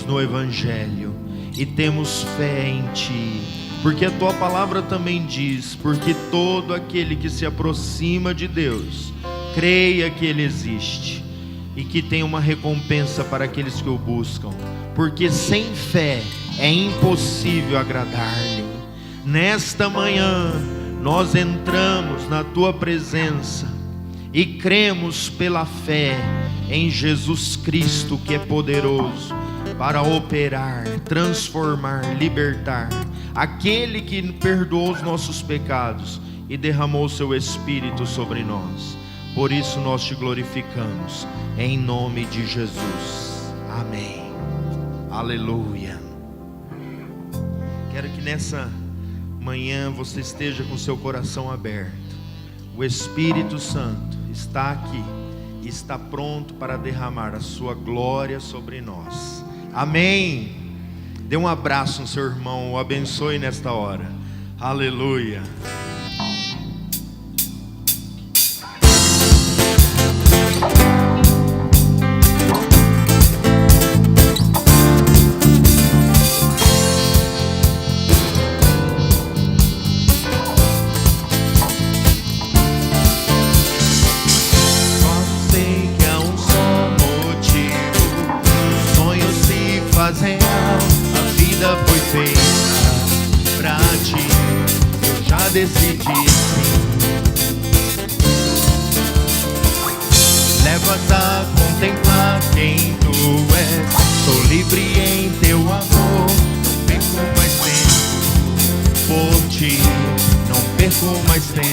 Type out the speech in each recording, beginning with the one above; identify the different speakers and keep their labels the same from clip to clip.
Speaker 1: cremos no Evangelho e temos fé em Ti, porque a Tua palavra também diz: porque todo aquele que se aproxima de Deus, creia que Ele existe e que tem uma recompensa para aqueles que o buscam, porque sem fé é impossível agradar-lhe. Nesta manhã nós entramos na Tua presença e cremos pela fé em Jesus Cristo, que é poderoso para operar, transformar, libertar, aquele que perdoou os nossos pecados e derramou o seu Espírito sobre nós. Por isso nós Te glorificamos, em nome de Jesus, amém, aleluia. Quero que nessa manhã você esteja com seu coração aberto. O Espírito Santo está aqui e está pronto para derramar a sua glória sobre nós, amém. Dê um abraço no seu irmão, o abençoe nesta hora, aleluia.
Speaker 2: Decidi leva-te a contemplar quem tu és. Sou livre em teu amor, não perco mais tempo por ti, não perco mais tempo.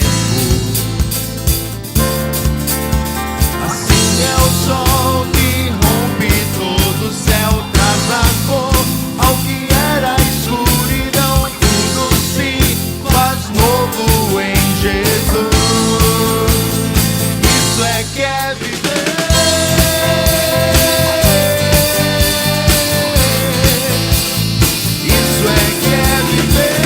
Speaker 2: Assim é o sol que rompe todo o céu, traz a cor ao que era escuridão, tudo se faz novo em Jesus. Isso é que é viver. Isso é que é viver.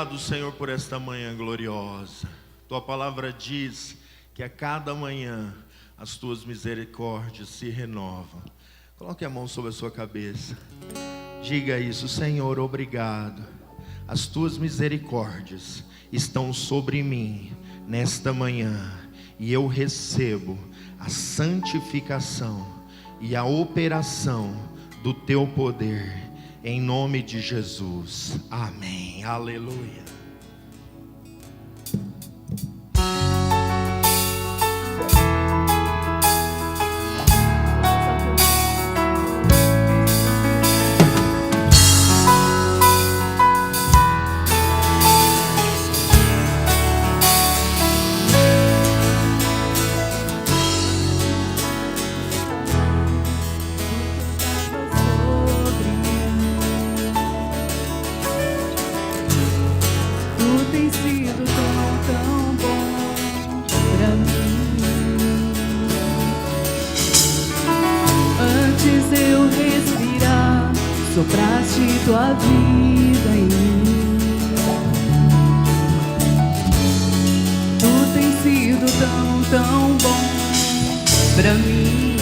Speaker 1: Obrigado, Senhor, por esta manhã gloriosa. Tua palavra diz que a cada manhã as tuas misericórdias se renovam. Coloque a mão sobre a sua cabeça. Diga isso: Senhor, obrigado. As tuas misericórdias estão sobre mim nesta manhã, e eu recebo a santificação e a operação do teu poder, em nome de Jesus. Amém. Aleluia.
Speaker 3: Sopraste tua vida em mim. Tu tens sido tão bom pra mim.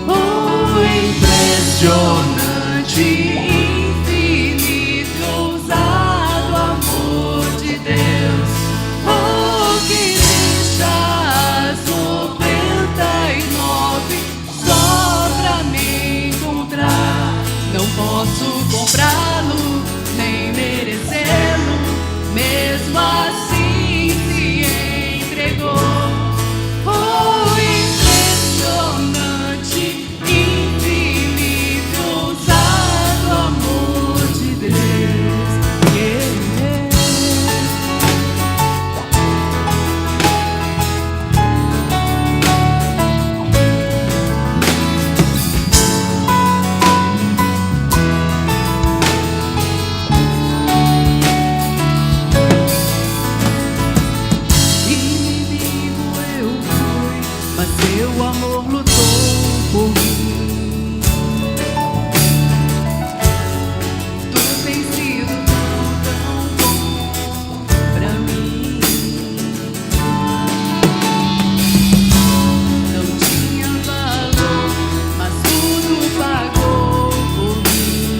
Speaker 3: Oh, impressionante, infinito, ousado amor de Deus. Oh, que deixas 99 só pra mim. Não posso comprá-lo, nem merecê-lo, mesmo assim se entregou. Oh, impressionante, infinito, ousado amor de Deus. Teu amor lutou por mim. Tu tens sido tão bom pra mim. Não tinha valor, mas tudo pagou por mim.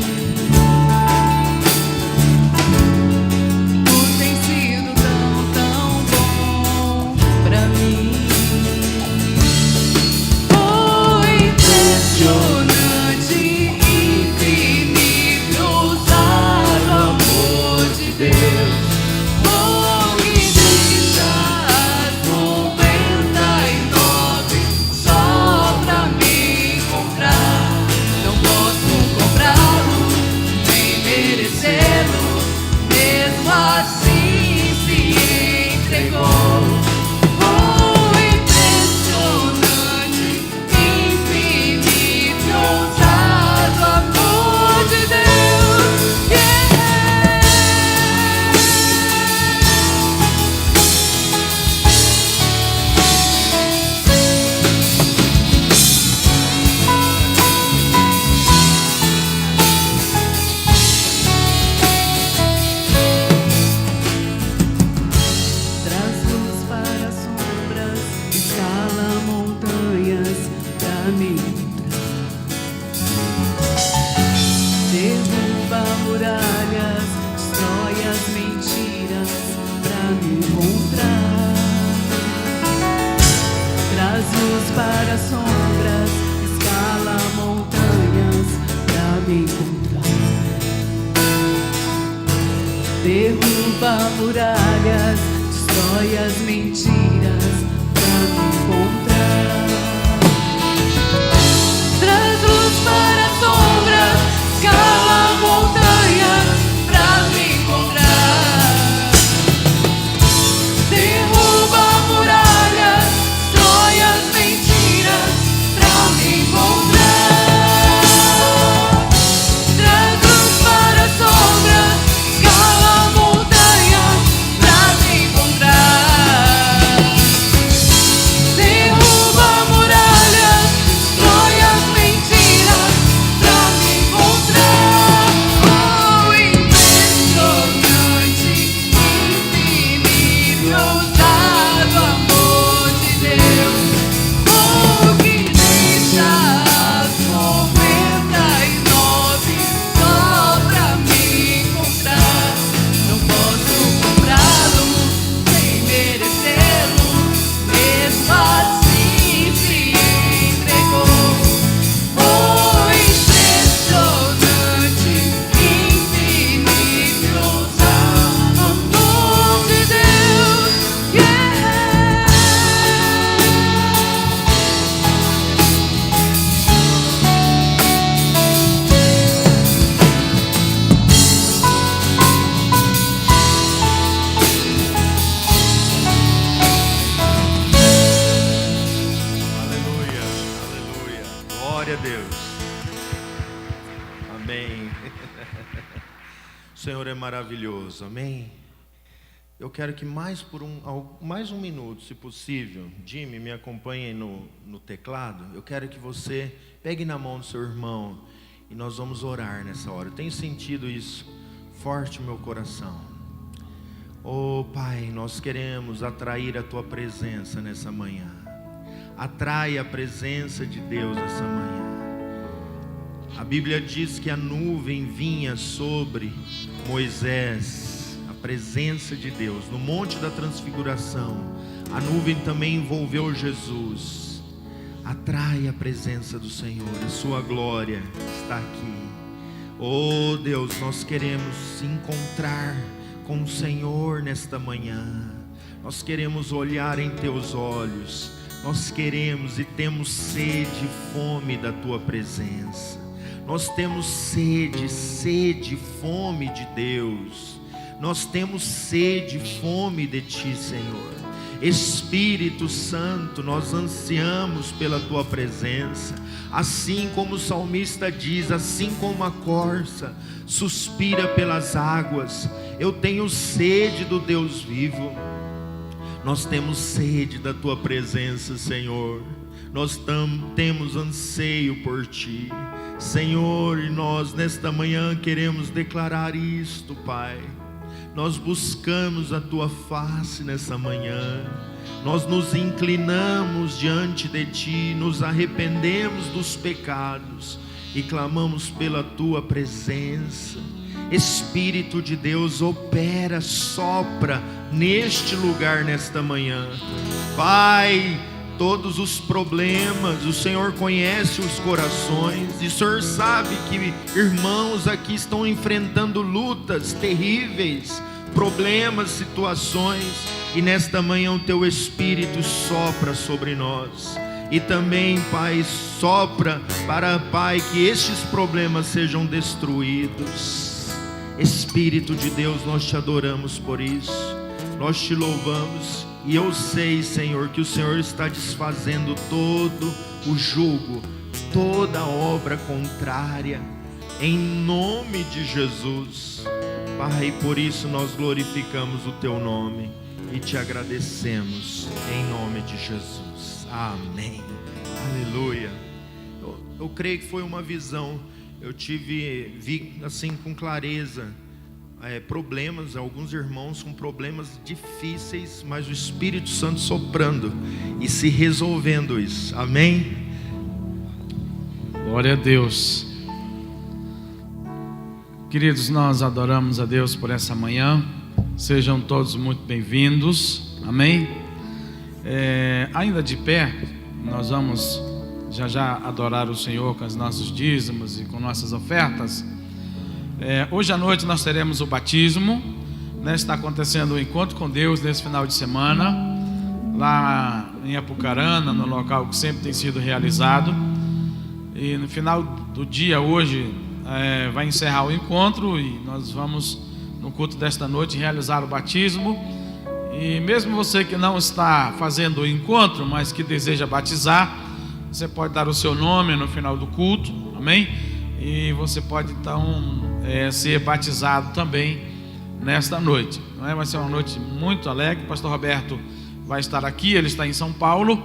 Speaker 3: Tu tens sido tão bom pra mim. Impressionante, infinito, ousado amor de Deus. Oh, que deixas 99 só pra me comprar. Não posso comprá-lo, nem merecê-lo, mesmo assim se entregou. Derruba muralhas, destrói as mentiras pra me encontrar. Traz luz para sombras, escala montanhas pra me encontrar. Derruba muralhas, destrói as mentiras pra me encontrar. Traz luz para sombras, escala montanhas pra me encontrar. Derruba muralhas, destrói as mentiras pra me encontrar. Traz luz para sombras, escala montanhas pra me encontrar. Derruba muralhas, destrói as mentiras pra me encontrar.
Speaker 1: Senhor é maravilhoso, amém? Eu quero que mais um minuto, se possível, Jimmy, me acompanhe no teclado. Eu quero que você pegue na mão do seu irmão e nós vamos orar nessa hora. Eu tenho sentido isso forte no meu coração. Oh Pai, nós queremos atrair a Tua presença nessa manhã. Atrai a presença de Deus essa manhã. A Bíblia diz que a nuvem vinha sobre Moisés, a presença de Deus, no Monte da Transfiguração. A nuvem também envolveu Jesus. Atrai a presença do Senhor, a sua glória está aqui. Oh Deus, nós queremos encontrar com o Senhor nesta manhã. Nós queremos olhar em Teus olhos. Nós queremos e temos sede e fome da Tua presença. Nós temos sede e fome de Deus. Nós temos sede e fome de Ti, Senhor. Espírito Santo, nós ansiamos pela Tua presença. Assim como o salmista diz, assim como a corça suspira pelas águas, eu tenho sede do Deus vivo. Nós temos sede da Tua presença, Senhor. Nós temos anseio por Ti, Senhor, e nós nesta manhã queremos declarar isto, Pai. Nós buscamos a Tua face nessa manhã. Nós nos inclinamos diante de Ti, nos arrependemos dos pecados e clamamos pela Tua presença. Espírito de Deus, opera, sopra neste lugar nesta manhã. Pai, todos os problemas, o Senhor conhece os corações, e o Senhor sabe que irmãos aqui estão enfrentando lutas terríveis, problemas, situações, e nesta manhã o Teu Espírito sopra sobre nós. E também, Pai, sopra para, Pai, que estes problemas sejam destruídos. Espírito de Deus, nós Te adoramos por isso, nós Te louvamos. E eu sei, Senhor, que o Senhor está desfazendo todo o jugo, toda obra contrária, em nome de Jesus. Pai, por isso nós glorificamos o Teu nome e Te agradecemos, em nome de Jesus. Amém. Aleluia. Eu creio que foi uma visão. Eu vi assim com clareza problemas, alguns irmãos com problemas difíceis, mas o Espírito Santo soprando e se resolvendo isso. Amém?
Speaker 4: Glória a Deus. Queridos, nós adoramos a Deus por essa manhã. Sejam todos muito bem-vindos. Amém? Ainda de pé, nós vamos já adorar o Senhor com os nossos dízimos e com nossas ofertas. Hoje à noite nós teremos o batismo, né? Está acontecendo o encontro com Deus nesse final de semana, lá em Apucarana, no local que sempre tem sido realizado. E no final do dia hoje vai encerrar o encontro e nós vamos, no culto desta noite, realizar o batismo. E mesmo você que não está fazendo o encontro, mas que deseja batizar, você pode dar o seu nome no final do culto, amém? E você pode então ser batizado também nesta noite, não é? Vai ser uma noite muito alegre. O pastor Roberto vai estar aqui, ele está em São Paulo,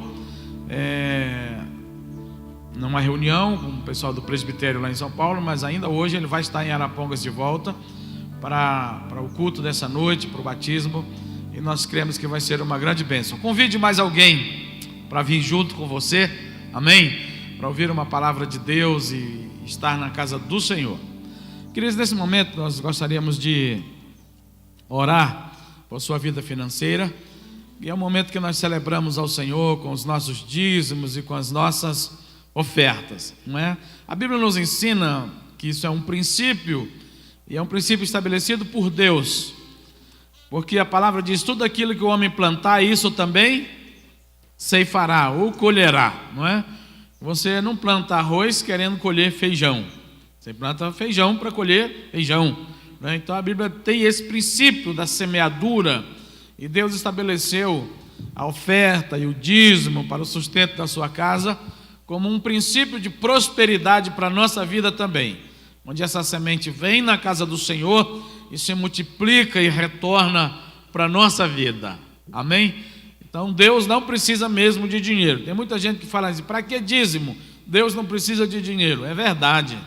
Speaker 4: numa reunião com o pessoal do presbitério lá em São Paulo, mas ainda hoje ele vai estar em Arapongas de volta para o culto dessa noite, para o batismo, e nós cremos que vai ser uma grande bênção. Convide mais alguém para vir junto com você, amém? Para ouvir uma palavra de Deus e estar na casa do Senhor. Queridos, nesse momento nós gostaríamos de orar por sua vida financeira, e é um momento que nós celebramos ao Senhor com os nossos dízimos e com as nossas ofertas, não é? A Bíblia nos ensina que isso é um princípio, e é um princípio estabelecido por Deus, porque a palavra diz: tudo aquilo que o homem plantar, isso também ceifará ou colherá, não é? Você não planta arroz querendo colher feijão, você planta feijão para colher feijão, né? Então a Bíblia tem esse princípio da semeadura, e Deus estabeleceu a oferta e o dízimo para o sustento da sua casa como um princípio de prosperidade para a nossa vida também, onde essa semente vem na casa do Senhor e se multiplica e retorna para a nossa vida. Amém? Então Deus não precisa mesmo de dinheiro. Tem muita gente que fala assim: para que dízimo? Deus não precisa de dinheiro. É verdade,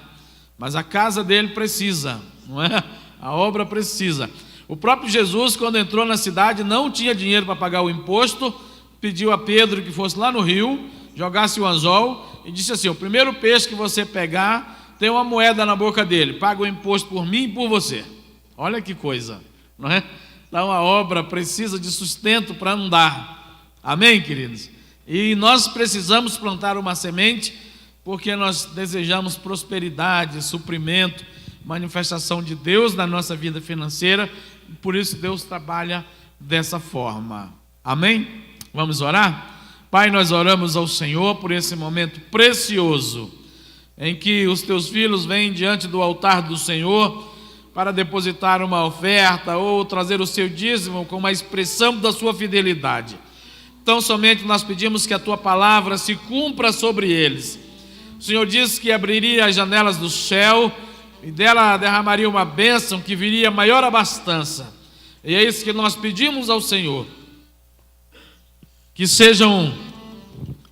Speaker 4: mas a casa dele precisa, não é? A obra precisa. O próprio Jesus, quando entrou na cidade, não tinha dinheiro para pagar o imposto, pediu a Pedro que fosse lá no rio, jogasse o anzol e disse assim: o primeiro peixe que você pegar, tem uma moeda na boca dele, paga o imposto por mim e por você. Olha que coisa, não é? Então a obra precisa de sustento para andar. Amém, queridos? E nós precisamos plantar uma semente, porque nós desejamos prosperidade, suprimento, manifestação de Deus na nossa vida financeira. Por isso Deus trabalha dessa forma. Amém? Vamos orar? Pai, nós oramos ao Senhor por esse momento precioso em que os teus filhos vêm diante do altar do Senhor para depositar uma oferta ou trazer o seu dízimo com uma expressão da sua fidelidade. Então somente nós pedimos que a tua palavra se cumpra sobre eles. O Senhor disse que abriria as janelas do céu e dela derramaria uma bênção que viria maior abastança. E é isso que nós pedimos ao Senhor, que sejam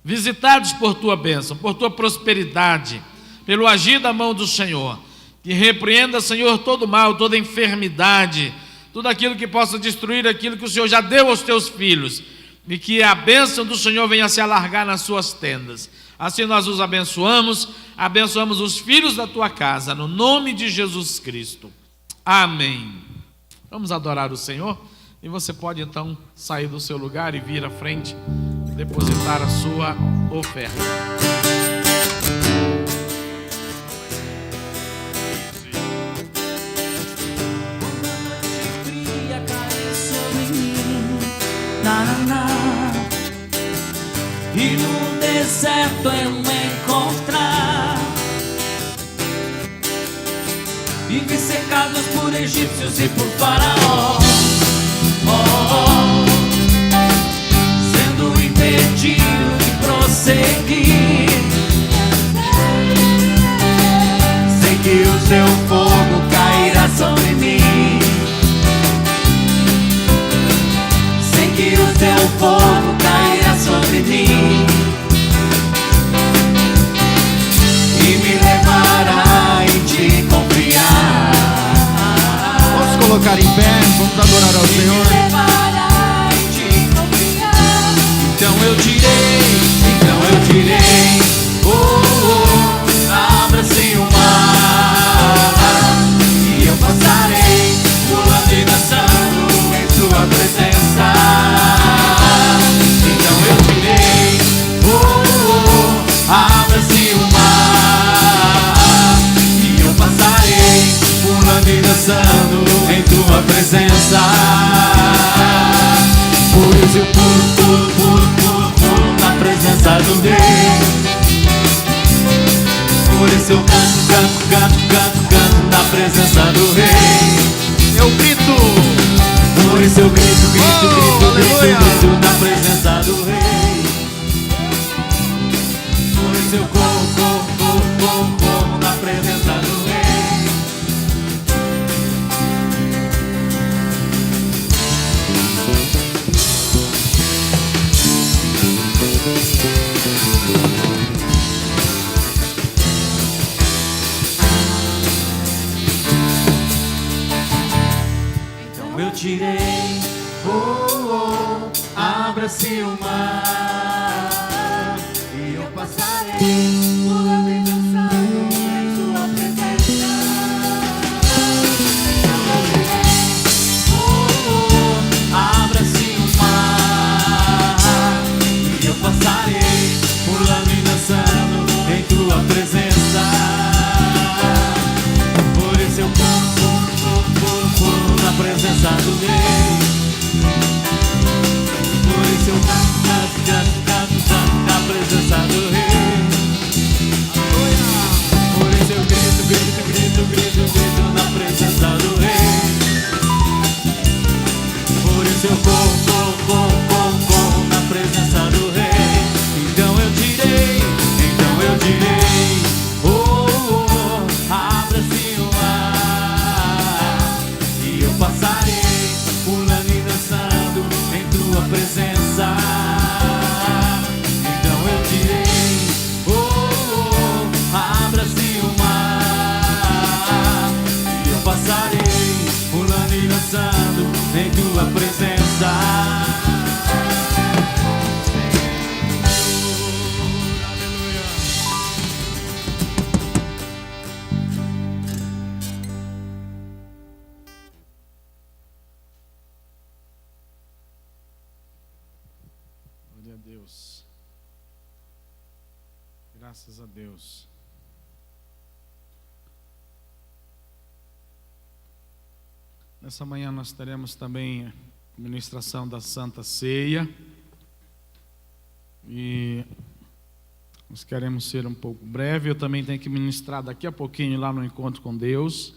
Speaker 4: visitados por tua bênção, por tua prosperidade, pelo agir da mão do Senhor. Que repreenda, Senhor, todo mal, toda enfermidade, tudo aquilo que possa destruir aquilo que o Senhor já deu aos teus filhos, e que a bênção do Senhor venha se alargar nas suas tendas. Assim nós os abençoamos, abençoamos os filhos da tua casa, no nome de Jesus Cristo. Amém. Vamos adorar o Senhor, e você pode então sair do seu lugar e vir à frente e depositar a sua oferta.
Speaker 3: E no deserto eu me encontrar e vi cercados por egípcios e por faraó, sendo impedido de prosseguir.
Speaker 2: Sei que o seu fogo cairá sobre mim. Sei que o seu fogo cairá sobre mim e me levará em te confiar.
Speaker 1: Vamos colocar em pé, vamos adorar ao Senhor.
Speaker 2: Me levará em te confiar. Então eu direi, abra-se o mar e eu passarei pulando e dançando em sua presença. Então eu direi, abra-se o mar e eu passarei pulando e dançando em tua presença. Por isso eu pulo na presença do Rei. Por isso eu canto na presença do Rei.
Speaker 1: Eu grito.
Speaker 2: Por isso eu grito na presença do Rei. Por isso eu corro na presença do Rei. Então eu direi, abra-se o mar e eu passarei pulando e dançando em sua presença. Então eu direi, abra-se o mar e eu passarei pulando e dançando em tua presença. Por isso eu pulo na presença do Rei. Por isso eu canto na presença do Rei. Por isso eu grito na presença do Rei. Por isso eu corro na presença do Rei. Então eu direi, abra-se o mar
Speaker 3: entrando em tua presença.
Speaker 4: Glória a Deus. Graças a Deus. Nessa manhã nós teremos também a ministração da Santa Ceia. E nós queremos ser um pouco breve. Eu também tenho que ministrar daqui a pouquinho lá no Encontro com Deus.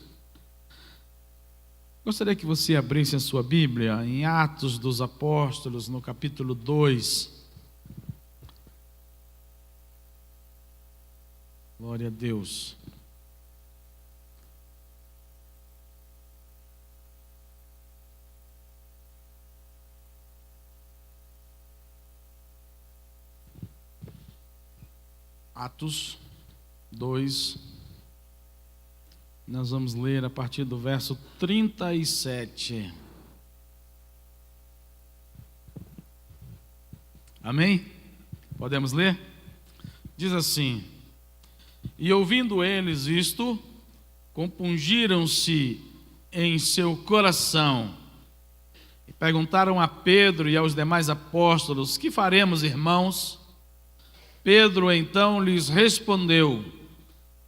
Speaker 4: Gostaria que você abrisse a sua Bíblia em Atos dos Apóstolos, no capítulo 2. Glória a Deus. Atos 2, nós vamos ler a partir do verso 37. Amém? Podemos ler? Diz assim: e ouvindo eles isto, compungiram-se em seu coração, e perguntaram a Pedro e aos demais apóstolos: que faremos, irmãos? Pedro então lhes respondeu: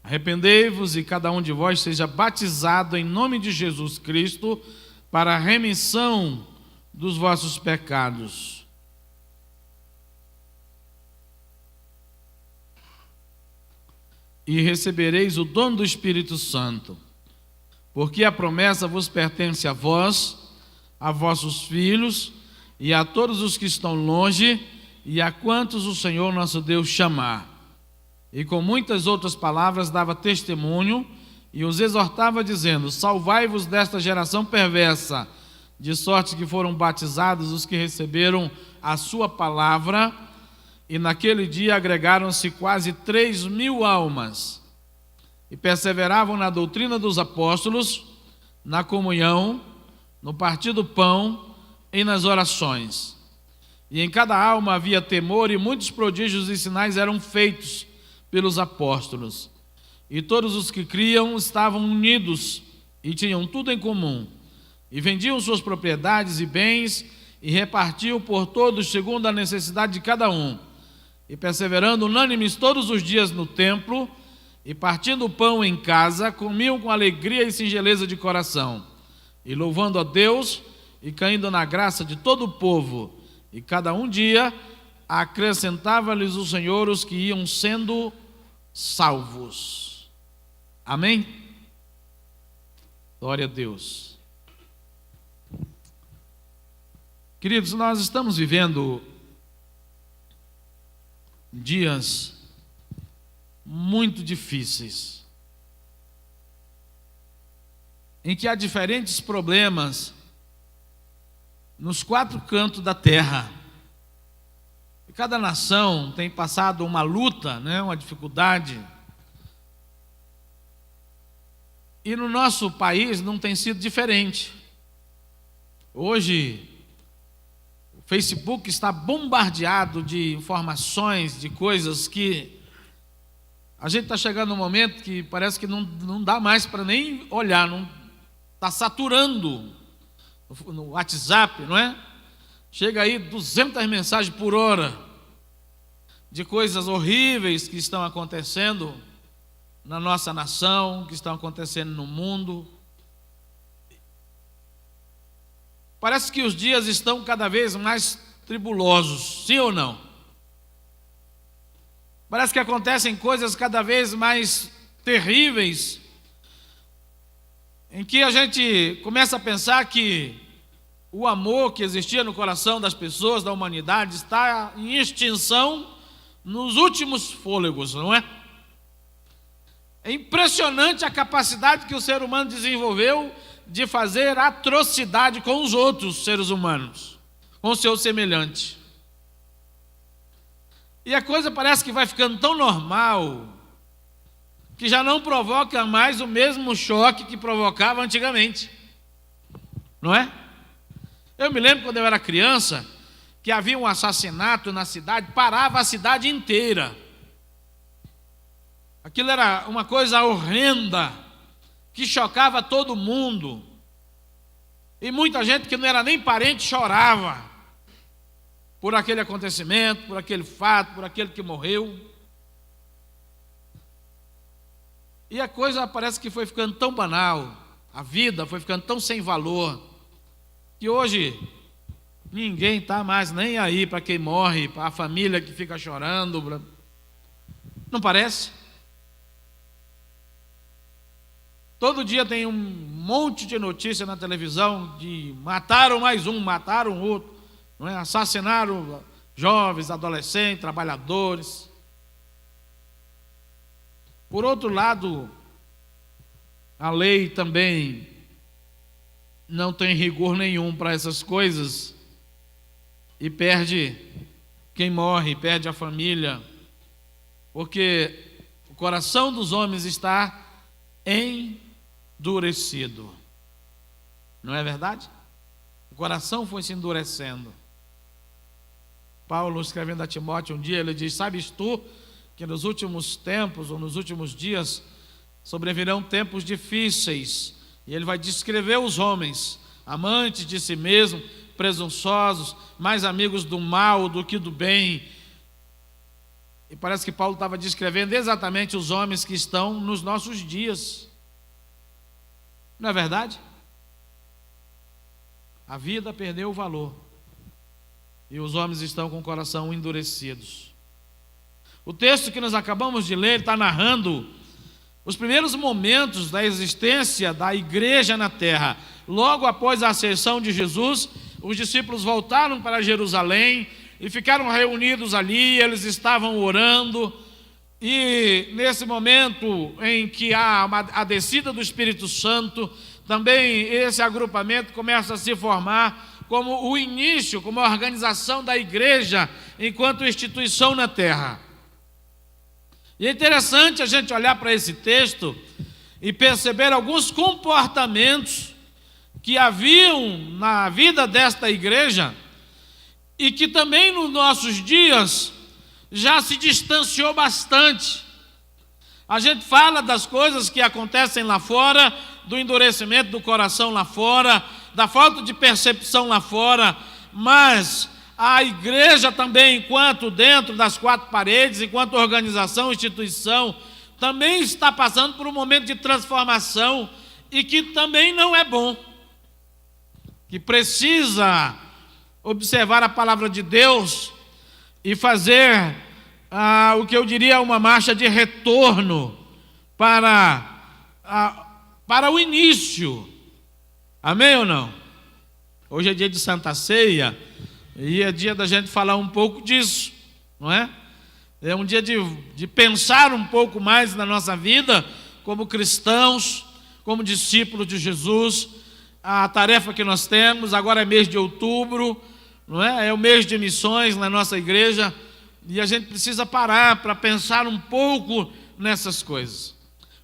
Speaker 4: arrependei-vos e cada um de vós seja batizado em nome de Jesus Cristo para a remissão dos vossos pecados. E recebereis o dom do Espírito Santo, porque a promessa vos pertence a vós, a vossos filhos e a todos os que estão longe, e a quantos o Senhor nosso Deus chamar. E com muitas outras palavras dava testemunho e os exortava dizendo: salvai-vos desta geração perversa. De sorte que foram batizados os que receberam a sua palavra, e naquele dia agregaram-se quase 3.000 almas. E perseveravam na doutrina dos apóstolos, na comunhão, no partir do pão e nas orações. E em cada alma havia temor, e muitos prodígios e sinais eram feitos pelos apóstolos. E todos os que criam estavam unidos e tinham tudo em comum. E vendiam suas propriedades e bens e repartiam por todos segundo a necessidade de cada um. E perseverando unânimes todos os dias no templo, e partindo o pão em casa, comiam com alegria e singeleza de coração, e louvando a Deus e caindo na graça de todo o povo. E cada um dia acrescentava-lhes o Senhor os que iam sendo salvos. Amém? Glória a Deus. Queridos, nós estamos vivendo dias muito difíceis, em que há diferentes problemas nos 4 cantos da terra. E cada nação tem passado uma luta, uma dificuldade. E no nosso país não tem sido diferente. Hoje, o Facebook está bombardeado de informações, de coisas que a gente está chegando num momento que parece que não dá mais para nem olhar, não está saturando. No WhatsApp, não é? Chega aí 200 mensagens por hora de coisas horríveis que estão acontecendo na nossa nação, que estão acontecendo no mundo. Parece que os dias estão cada vez mais tribulosos, sim ou não? Parece que acontecem coisas cada vez mais terríveis, em que a gente começa a pensar que o amor que existia no coração das pessoas, da humanidade, está em extinção nos últimos fôlegos, não é? É impressionante a capacidade que o ser humano desenvolveu de fazer atrocidade com os outros seres humanos, com o seu semelhante. E a coisa parece que vai ficando tão normal que já não provoca mais o mesmo choque que provocava antigamente, não é? Eu me lembro quando eu era criança, que havia um assassinato na cidade, parava a cidade inteira. Aquilo era uma coisa horrenda, que chocava todo mundo. E muita gente que não era nem parente chorava por aquele acontecimento, por aquele fato, por aquele que morreu. E a coisa parece que foi ficando tão banal, a vida foi ficando tão sem valor, que hoje ninguém está mais nem aí para quem morre, para a família que fica chorando. Não parece? Todo dia tem um monte de notícia na televisão de mataram mais um, mataram outro, não é? Assassinaram jovens, adolescentes, trabalhadores. Por outro lado, a lei também não tem rigor nenhum para essas coisas e perde quem morre, perde a família, porque o coração dos homens está endurecido. Não é verdade? O coração foi se endurecendo. Paulo, escrevendo a Timóteo um dia, ele diz: sabes tu que nos últimos tempos, ou nos últimos dias, sobrevirão tempos difíceis, e ele vai descrever os homens, amantes de si mesmo, presunçosos, mais amigos do mal do que do bem. E parece que Paulo estava descrevendo exatamente os homens que estão nos nossos dias. Não é verdade? A vida perdeu o valor, e os homens estão com o coração endurecidos. O texto que nós acabamos de ler está narrando os primeiros momentos da existência da igreja na terra. Logo após a ascensão de Jesus, os discípulos voltaram para Jerusalém e ficaram reunidos ali, eles estavam orando, e nesse momento em que há a descida do Espírito Santo, também esse agrupamento começa a se formar como o início, como a organização da igreja enquanto instituição na terra. E é interessante a gente olhar para esse texto e perceber alguns comportamentos que haviam na vida desta igreja e que também nos nossos dias já se distanciou bastante. A gente fala das coisas que acontecem lá fora, do endurecimento do coração lá fora, da falta de percepção lá fora, mas a igreja também, enquanto dentro das quatro paredes, enquanto organização, instituição, também está passando por um momento de transformação e que também não é bom, que precisa observar a palavra de Deus e fazer o que eu diria uma marcha de retorno para o início. Amém ou não? Hoje é dia de Santa Ceia e é dia da gente falar um pouco disso, não é? É um dia de pensar um pouco mais na nossa vida como cristãos, como discípulos de Jesus, a tarefa que nós temos. Agora é mês de outubro, não é? É o mês de missões na nossa igreja, e a gente precisa parar para pensar um pouco nessas coisas.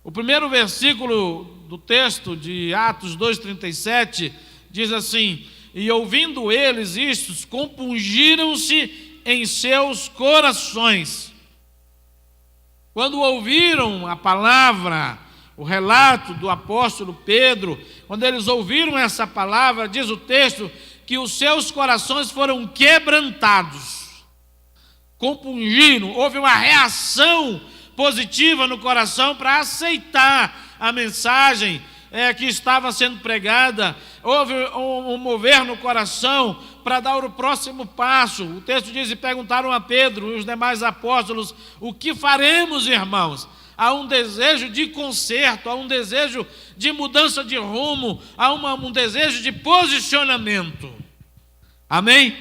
Speaker 4: O primeiro versículo do texto de Atos 2,37 diz assim: e ouvindo eles isto, compungiram-se em seus corações. Quando ouviram a palavra, o relato do apóstolo Pedro, quando eles ouviram essa palavra, diz o texto, que os seus corações foram quebrantados, compungiram, houve uma reação positiva no coração para aceitar a mensagem que estava sendo pregada. Houve um mover no coração para dar o próximo passo. O texto diz: e perguntaram a Pedro e os demais apóstolos: o que faremos, irmãos? Há um desejo de conserto, há um desejo de mudança de rumo, há um desejo de posicionamento. Amém?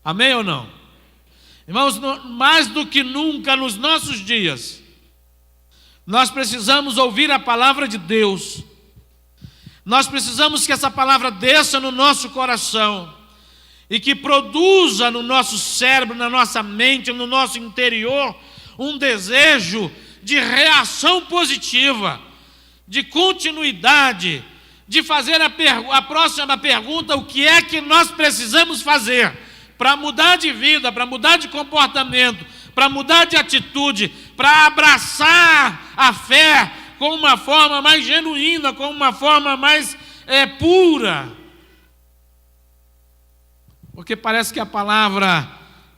Speaker 4: Amém ou não? Irmãos, mais do que nunca nos nossos dias, nós precisamos ouvir a palavra de Deus. Nós precisamos que essa palavra desça no nosso coração e que produza no nosso cérebro, na nossa mente, no nosso interior, um desejo de reação positiva, de continuidade, de fazer a próxima pergunta: o que é que nós precisamos fazer para mudar de vida, para mudar de comportamento, para mudar de atitude, para abraçar a fé com uma forma mais genuína, com uma forma mais pura. Porque parece que a palavra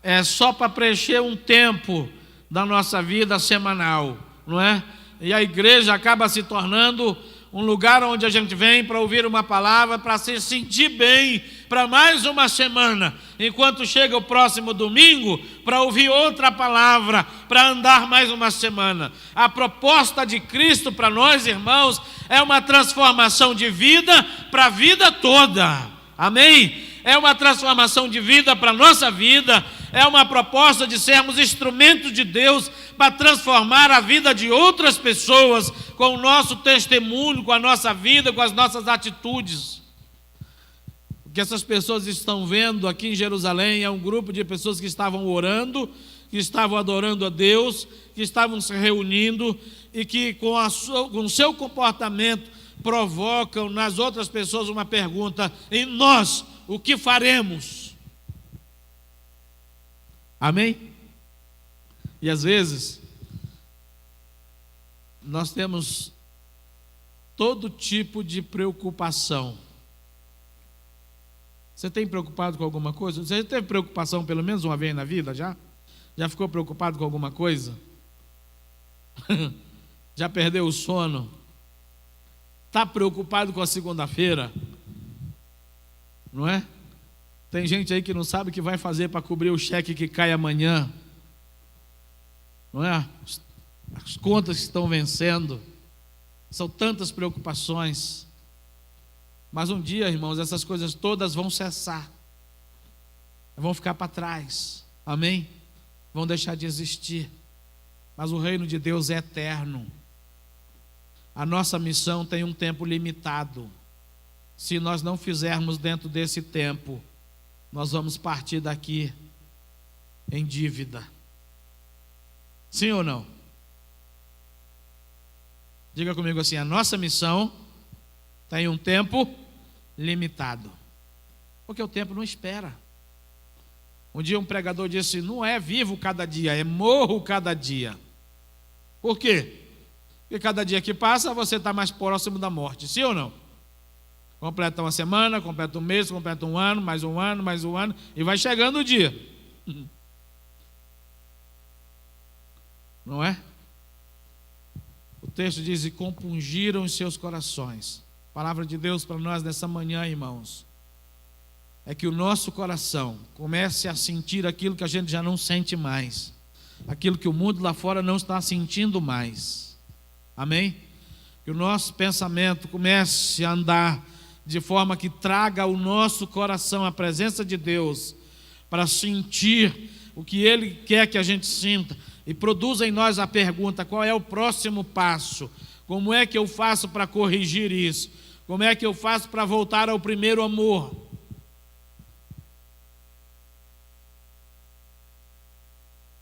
Speaker 4: é só para preencher um tempo da nossa vida semanal, não é? E a igreja acaba se tornando um lugar onde a gente vem para ouvir uma palavra, para se sentir bem, para mais uma semana, enquanto chega o próximo domingo, para ouvir outra palavra, para andar mais uma semana. A proposta de Cristo para nós, irmãos, é uma transformação de vida para a vida toda. Amém? É uma transformação de vida para a nossa vida, é uma proposta de sermos instrumentos de Deus para transformar a vida de outras pessoas com o nosso testemunho, com a nossa vida, com as nossas atitudes. O que essas pessoas estão vendo aqui em Jerusalém é um grupo de pessoas que estavam orando, que estavam adorando a Deus, que estavam se reunindo e que com o seu comportamento provocam nas outras pessoas uma pergunta: e nós, o que faremos? Amém? E às vezes nós temos todo tipo de preocupação. Você tem preocupado com alguma coisa? Você já teve preocupação pelo menos uma vez na vida já? Já ficou preocupado com alguma coisa? Já perdeu o sono? Está preocupado com a segunda-feira? Não é? Tem gente aí que não sabe o que vai fazer para cobrir o cheque que cai amanhã. Não é? As contas que estão vencendo. São tantas preocupações. Mas um dia, irmãos, essas coisas todas vão cessar. Vão ficar para trás. Amém? Vão deixar de existir. Mas o reino de Deus é eterno. A nossa missão tem um tempo limitado. Se nós não fizermos dentro desse tempo, nós vamos partir daqui em dívida. Sim ou não? Diga comigo assim: a nossa missão tem um tempo limitado. Porque o tempo não espera. Um dia um pregador disse: não é vivo cada dia, é morro cada dia. Por quê? Porque cada dia que passa você está mais próximo da morte. Sim ou não? Completa uma semana, completa um mês, completa um ano, mais um ano, mais um ano, e vai chegando o dia. Não é? O texto diz: e compungiram os seus corações. A palavra de Deus para nós nessa manhã, irmãos, é que o nosso coração comece a sentir aquilo que a gente já não sente mais, aquilo que o mundo lá fora não está sentindo mais. Amém? Que o nosso pensamento comece a andar de forma que traga ao nosso coração a presença de Deus, para sentir o que Ele quer que a gente sinta, e produza em nós a pergunta: qual é o próximo passo? Como é que eu faço para corrigir isso? Como é que eu faço para voltar ao primeiro amor?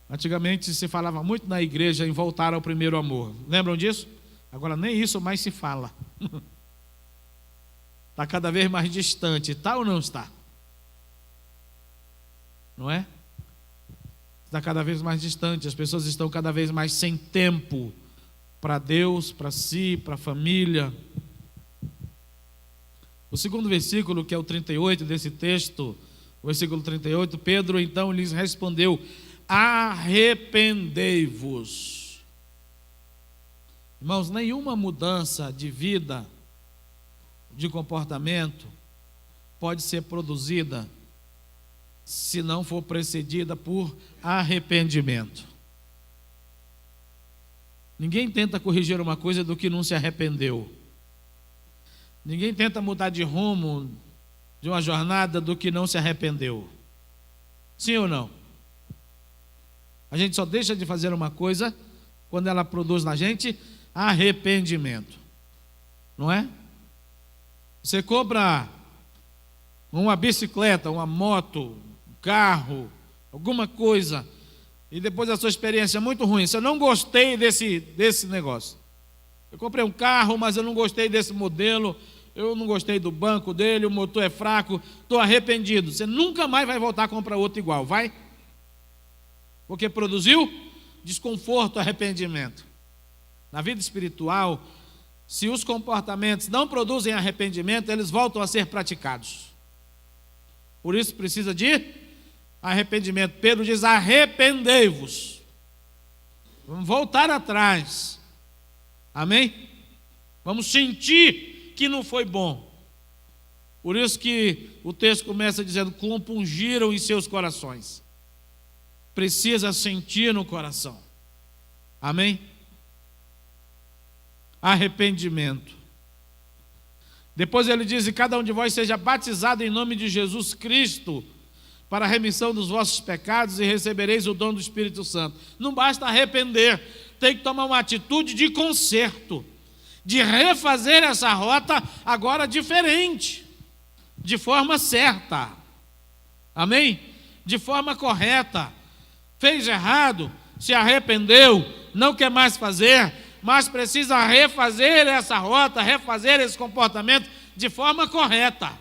Speaker 4: Antigamente se falava muito na igreja em voltar ao primeiro amor. Lembram disso? Agora nem isso mais se fala. Está cada vez mais distante. Está ou não está? Não é? Está cada vez mais distante. As pessoas estão cada vez mais sem tempo para Deus, para si, para a família. O segundo versículo, que é o 38 desse texto, o versículo 38, Pedro então lhes respondeu: arrependei-vos. Irmãos, nenhuma mudança de vida, de comportamento, pode ser produzida se não for precedida por arrependimento. Ninguém tenta corrigir uma coisa do que não se arrependeu. Ninguém tenta mudar de rumo de uma jornada do que não se arrependeu. Sim ou não? A gente só deixa de fazer uma coisa quando ela produz na gente arrependimento. Não é? Você compra uma bicicleta, uma moto, um carro, alguma coisa, e depois a sua experiência é muito ruim. Você não gostei desse negócio. Eu comprei um carro, mas eu não gostei desse modelo. eu não gostei do banco dele, o motor é fraco, estou arrependido. Você nunca mais vai voltar a comprar outro igual, vai? Porque produziu desconforto, arrependimento. Na vida espiritual, se os comportamentos não produzem arrependimento, eles voltam a ser praticados. Por isso precisa de arrependimento. Pedro diz: arrependei-vos. Vamos voltar atrás. Amém? Vamos sentir que não foi bom. Por isso que o texto começa dizendo: compungiram em seus corações. Precisa sentir no coração. Amém? Arrependimento. Depois ele diz: e cada um de vós seja batizado em nome de Jesus Cristo para a remissão dos vossos pecados e recebereis o dom do Espírito Santo. Não basta arrepender, tem que tomar uma atitude de conserto, de refazer essa rota agora diferente, de forma certa. Amém? De forma correta. Fez errado, se arrependeu, não quer mais fazer, mas precisa refazer essa rota, refazer esse comportamento de forma correta,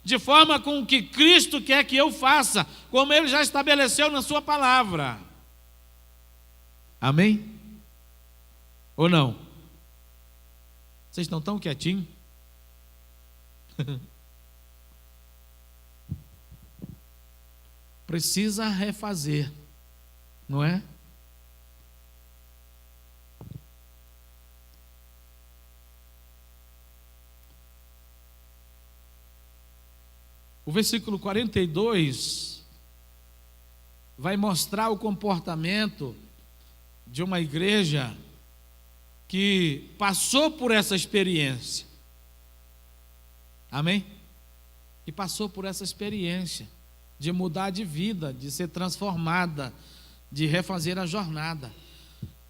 Speaker 4: de forma com que Cristo quer que eu faça, como Ele já estabeleceu na sua palavra. Amém? Ou não? Vocês estão tão quietinhos? Precisa refazer, não é? O versículo 42 vai mostrar o comportamento de uma igreja que passou por essa experiência. Amém? E passou por essa experiência de mudar de vida, de ser transformada, de refazer a jornada.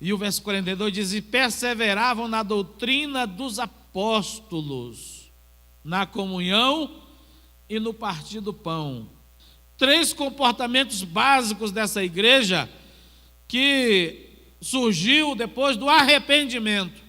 Speaker 4: E o verso 42 diz: e perseveravam na doutrina dos apóstolos, na comunhão e no partir do pão. 3 comportamentos básicos dessa igreja que surgiu depois do arrependimento.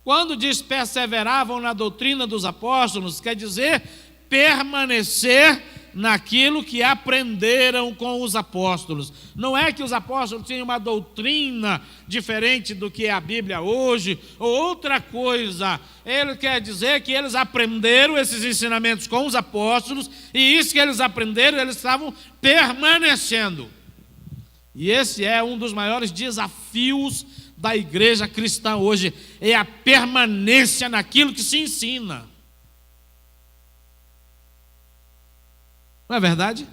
Speaker 4: Quando diz perseveravam na doutrina dos apóstolos, quer dizer permanecer naquilo que aprenderam com os apóstolos. Não é que os apóstolos tinham uma doutrina diferente do que é a Bíblia hoje, ou outra coisa. Ele quer dizer que eles aprenderam esses ensinamentos com os apóstolos, e isso que eles aprenderam, eles estavam permanecendo. E esse é um dos maiores desafios da igreja cristã hoje, é a permanência naquilo que se ensina. Não é verdade?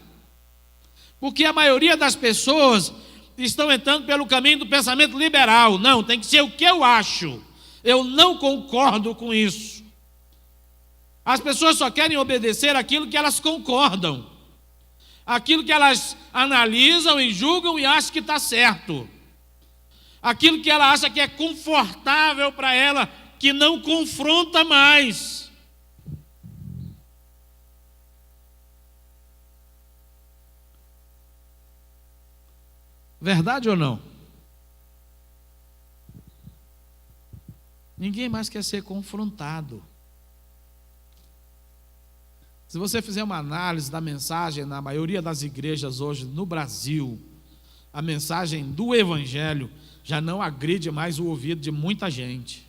Speaker 4: Porque a maioria das pessoas estão entrando pelo caminho do pensamento liberal. Não, tem que ser o que eu acho. Eu não concordo com isso. As pessoas só querem obedecer aquilo que elas concordam, aquilo que elas analisam e julgam e acham que está certo, aquilo que ela acha que é confortável para ela, que não confronta mais. Verdade ou não? Ninguém mais quer ser confrontado. Se você fizer uma análise da mensagem na maioria das igrejas hoje no Brasil, a mensagem do Evangelho já não agride mais o ouvido de muita gente.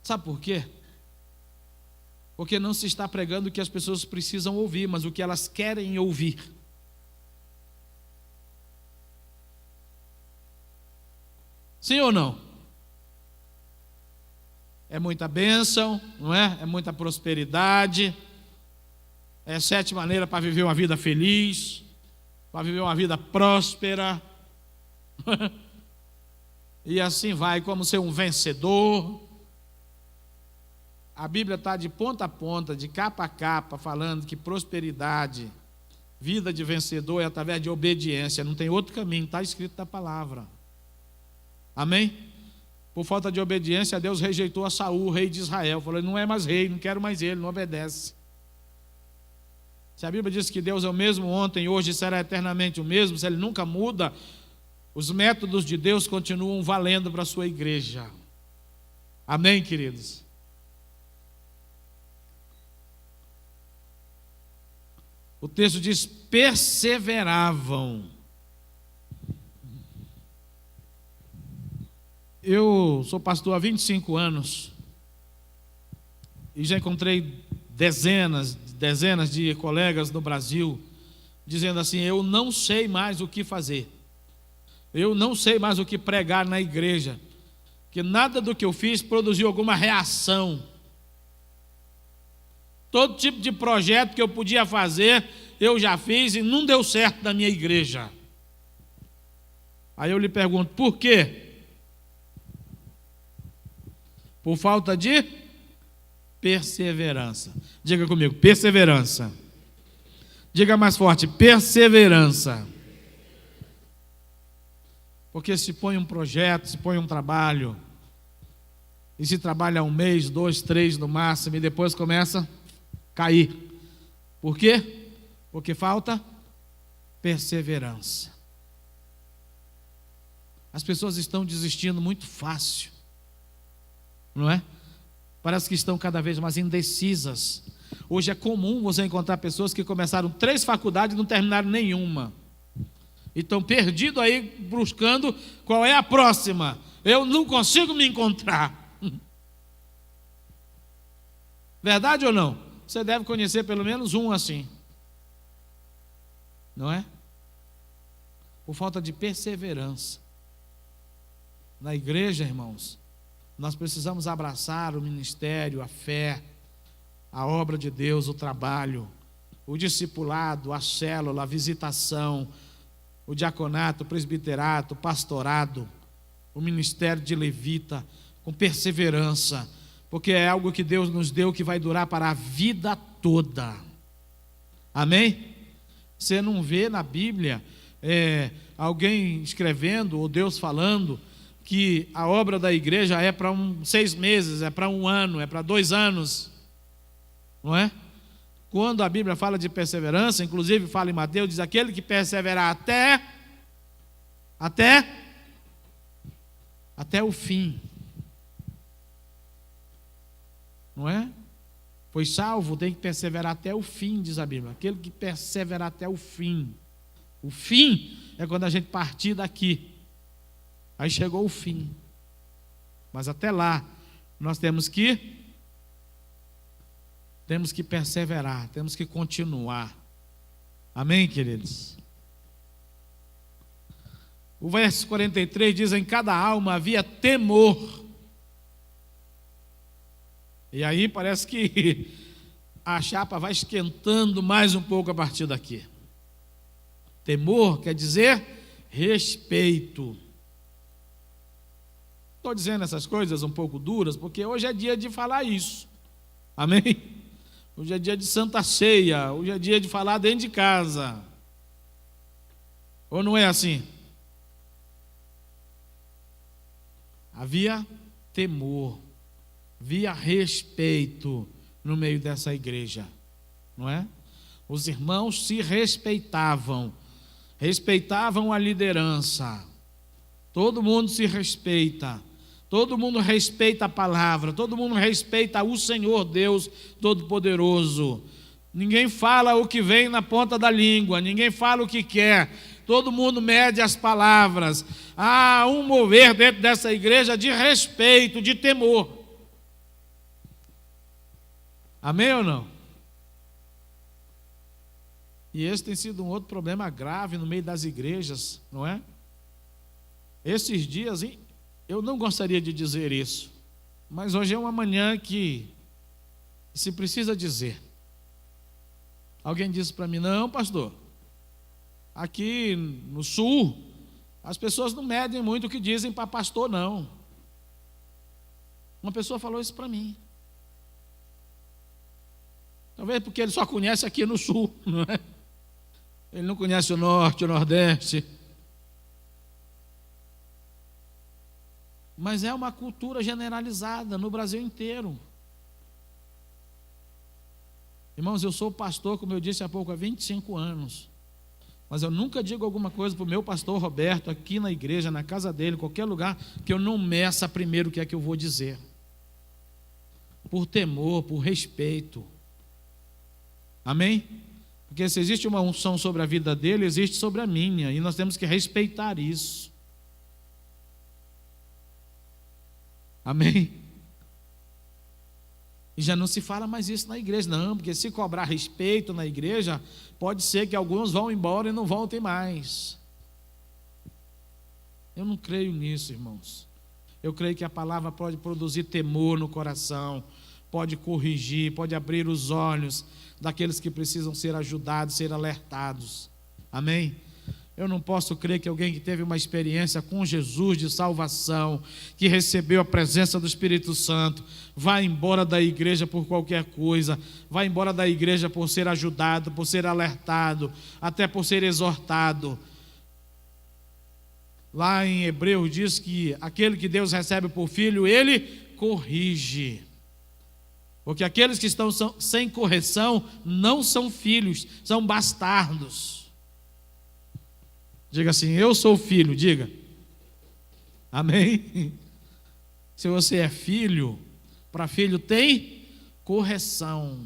Speaker 4: Sabe por quê? Porque não se está pregando o que as pessoas precisam ouvir, mas o que elas querem ouvir. Sim ou não? É muita bênção, não é? É muita prosperidade. É 7 maneiras para viver uma vida feliz, para viver uma vida próspera. E assim vai, como ser um vencedor. A Bíblia está de ponta a ponta, de capa a capa, falando que prosperidade, vida de vencedor é através de obediência. Não tem outro caminho, está escrito na palavra. Amém? Por falta de obediência, Deus rejeitou a Saul, rei de Israel. Falou: não é mais rei, não quero mais ele, não obedece. Se a Bíblia diz que Deus é o mesmo ontem, hoje e será eternamente o mesmo, se Ele nunca muda, os métodos de Deus continuam valendo para a sua igreja. Amém, queridos? O texto diz: perseveravam. Eu sou pastor há 25 anos e já encontrei dezenas de colegas no Brasil dizendo assim: eu não sei mais o que fazer, eu não sei mais o que pregar na igreja, que nada do que eu fiz produziu alguma reação. Todo tipo de projeto que eu podia fazer, eu já fiz e não deu certo na minha igreja. Aí eu lhe pergunto: por quê? Por falta de perseverança. Diga comigo: perseverança. Diga mais forte: perseverança. Porque se põe um projeto, se põe um trabalho, e se trabalha 1 mês, 2, 3 no máximo, e depois começa a cair. Por quê? Porque falta perseverança. As pessoas estão desistindo muito fácil, não é? Parece que estão cada vez mais indecisas. Hoje é comum você encontrar pessoas que começaram 3 faculdades e não terminaram nenhuma. E estão perdidos aí buscando qual é a próxima. Eu não consigo me encontrar. Verdade ou não? Você deve conhecer pelo menos um assim. Não é? Por falta de perseverança. Na igreja, irmãos, nós precisamos abraçar o ministério, a fé, a obra de Deus, o trabalho, o discipulado, a célula, a visitação, o diaconato, o presbiterato, o pastorado, o ministério de levita, com perseverança, porque é algo que Deus nos deu que vai durar para a vida toda. Amém? Você não vê na Bíblia alguém escrevendo ou Deus falando que a obra da igreja é para 6 meses, é para 1 ano, é para 2 anos, não é? Quando a Bíblia fala de perseverança, inclusive fala em Mateus, diz: aquele que perseverar até o fim, não é? Pois salvo tem que perseverar até o fim, diz a Bíblia. Aquele que perseverar até o fim. O fim é quando a gente partir daqui. Aí chegou o fim. Mas até lá, nós temos que perseverar, temos que continuar. Amém, queridos? O verso 43 diz: em cada alma havia temor. E aí parece que a chapa vai esquentando mais um pouco a partir daqui. Temor quer dizer respeito. Estou dizendo essas coisas um pouco duras, porque hoje é dia de falar isso. Amém? Hoje é dia de Santa Ceia, hoje é dia de falar dentro de casa. Ou não é assim? Havia temor, havia respeito no meio dessa igreja, não é? Os irmãos se respeitavam a liderança. Todo mundo se respeita. Todo mundo respeita a palavra, todo mundo respeita o Senhor Deus Todo-Poderoso. Ninguém fala o que vem na ponta da língua, ninguém fala o que quer. Todo mundo mede as palavras. Há um mover dentro dessa igreja de respeito, de temor. Amém ou não? E esse tem sido um outro problema grave no meio das igrejas, não é? Esses dias, eu não gostaria de dizer isso, mas hoje é uma manhã que se precisa dizer. Alguém disse para mim: não, pastor, aqui no sul, as pessoas não medem muito o que dizem para pastor, não. Uma pessoa falou isso para mim. Talvez porque ele só conhece aqui no sul, não é? Ele não conhece o norte, o nordeste. Mas é uma cultura generalizada no Brasil inteiro. Irmãos, eu sou pastor, como eu disse há pouco, há 25 anos. Mas eu nunca digo alguma coisa para o meu pastor Roberto, aqui na igreja, na casa dele, em qualquer lugar, que eu não meça primeiro o que é que eu vou dizer. por temor, por respeito. Amém? Porque se existe uma unção sobre a vida dele, existe sobre a minha, e nós temos que respeitar isso. Amém? E já não se fala mais isso na igreja, não, porque se cobrar respeito na igreja, pode ser que alguns vão embora e não voltem mais. Eu não creio nisso, irmãos. Eu creio que a palavra pode produzir temor no coração, pode corrigir, pode abrir os olhos daqueles que precisam ser ajudados, ser alertados. Amém? Eu não posso crer que alguém que teve uma experiência com Jesus de salvação, que recebeu a presença do Espírito Santo, vá embora da igreja por qualquer coisa, vá embora da igreja por ser ajudado, por ser alertado, até por ser exortado. Lá em Hebreus diz que aquele que Deus recebe por filho, ele corrige. Porque aqueles que estão sem correção não são filhos, são bastardos. Diga assim, eu sou filho, diga. Amém? Se você é filho, para filho tem correção.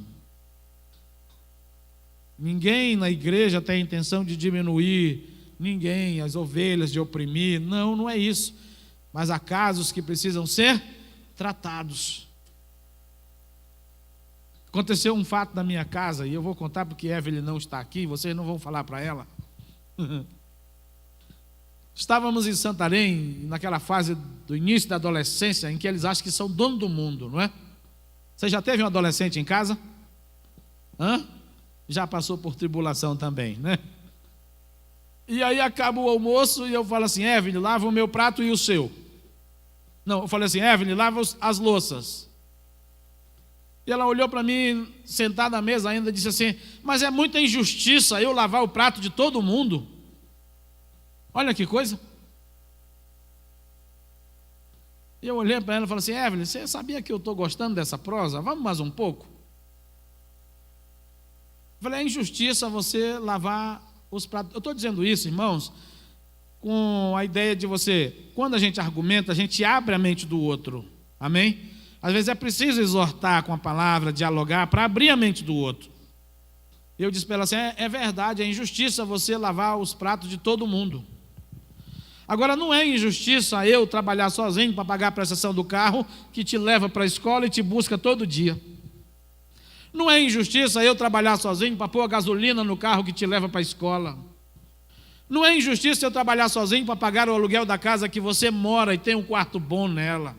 Speaker 4: Ninguém na igreja tem a intenção de diminuir ninguém, as ovelhas, de oprimir. Não, não é isso. Mas há casos que precisam ser tratados. Aconteceu um fato na minha casa, e eu vou contar porque Evelyn não está aqui, vocês não vão falar para ela. Estávamos em Santarém, naquela fase do início da adolescência, em que eles acham que são dono do mundo, não é? Você já teve um adolescente em casa? Já passou por tribulação também, né? E aí acaba o almoço e eu falo assim, Evelyn, lava o meu prato e o seu. Não, eu falei assim, Evelyn, lava as louças. E ela olhou para mim, sentada à mesa ainda, e disse assim, mas é muita injustiça eu lavar o prato de todo mundo. Olha que coisa. E eu olhei para ela e falei assim, Evelyn, você sabia que eu estou gostando dessa prosa? Vamos mais um pouco? Eu falei, é injustiça você lavar os pratos. Eu estou dizendo isso, irmãos, com a ideia de você, quando a gente argumenta, a gente abre a mente do outro. Amém? Às vezes é preciso exortar com a palavra, dialogar, para abrir a mente do outro. Eu disse para ela assim, é verdade, é injustiça você lavar os pratos de todo mundo. Agora, não é injustiça eu trabalhar sozinho para pagar a prestação do carro que te leva para a escola e te busca todo dia. Não é injustiça eu trabalhar sozinho para pôr a gasolina no carro que te leva para a escola. Não é injustiça eu trabalhar sozinho para pagar o aluguel da casa que você mora e tem um quarto bom nela.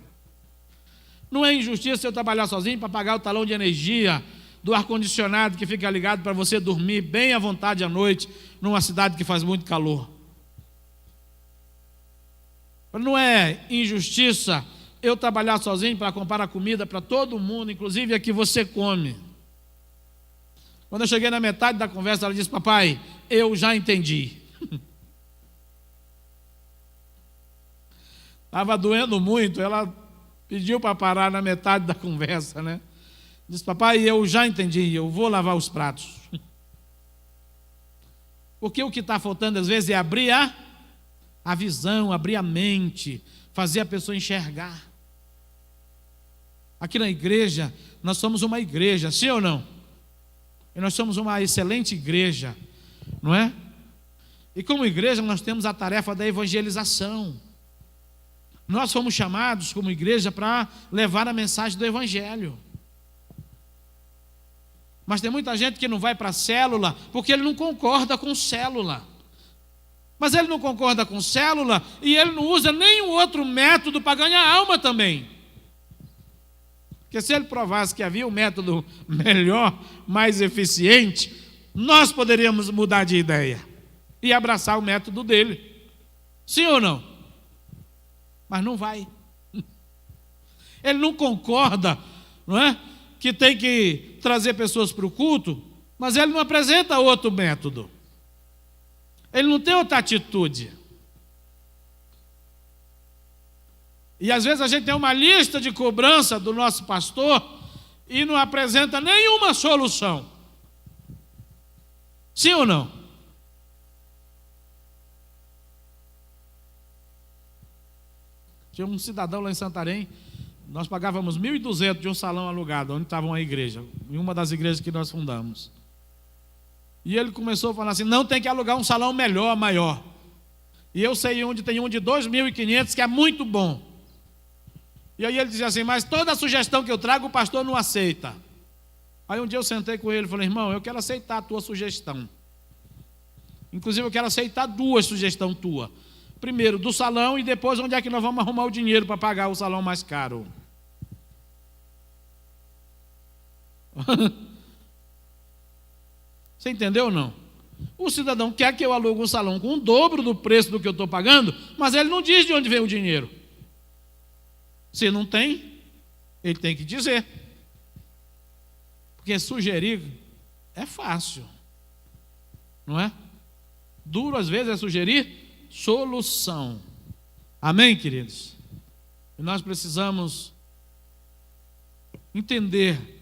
Speaker 4: Não é injustiça eu trabalhar sozinho para pagar o talão de energia do ar-condicionado que fica ligado para você dormir bem à vontade à noite numa cidade que faz muito calor. Não é injustiça eu trabalhar sozinho para comprar a comida para todo mundo, inclusive a que você come. Quando eu cheguei na metade da conversa, ela disse, papai, eu já entendi. Estava doendo muito, ela pediu para parar na metade da conversa, né? Disse, papai, eu já entendi, eu vou lavar os pratos. Porque o que está faltando às vezes é abrir a visão, abrir a mente, fazer a pessoa enxergar. Aqui na igreja, nós somos uma igreja, sim ou não? E nós somos uma excelente igreja, não é? E como igreja nós temos a tarefa da evangelização. Nós fomos chamados como igreja para levar a mensagem do evangelho. Mas tem muita gente que não vai para a célula porque ele não concorda com célula. Mas ele não concorda com célula e ele não usa nenhum outro método para ganhar alma também. Porque se ele provasse que havia um método melhor, mais eficiente, nós poderíamos mudar de ideia e abraçar o método dele. Sim ou não? Mas não vai. Ele não concorda, não é? Que tem que trazer pessoas para o culto, mas ele não apresenta outro método. Ele não tem outra atitude. E às vezes a gente tem uma lista de cobrança do nosso pastor e não apresenta nenhuma solução. Sim ou não? Tinha um cidadão lá em Santarém, Nós pagávamos 1.200 de um salão alugado, onde estava uma igreja, em uma das igrejas que nós fundamos. E ele começou a falar assim, não, tem que alugar um salão melhor, maior. E eu sei onde tem um de 2.500 que é muito bom. E aí ele dizia assim, mas toda a sugestão que eu trago o pastor não aceita. Aí um dia eu sentei com ele e falei, irmão, eu quero aceitar a tua sugestão. Inclusive eu quero aceitar 2 sugestões tuas. Primeiro do salão e depois onde é que nós vamos arrumar o dinheiro para pagar o salão mais caro. Você entendeu ou não? O cidadão quer que eu alugue um salão com o dobro do preço do que eu estou pagando, mas ele não diz de onde vem o dinheiro. Se não tem, ele tem que dizer. Porque sugerir é fácil, não é? Duro às vezes é sugerir solução. Amém, queridos? E nós precisamos entender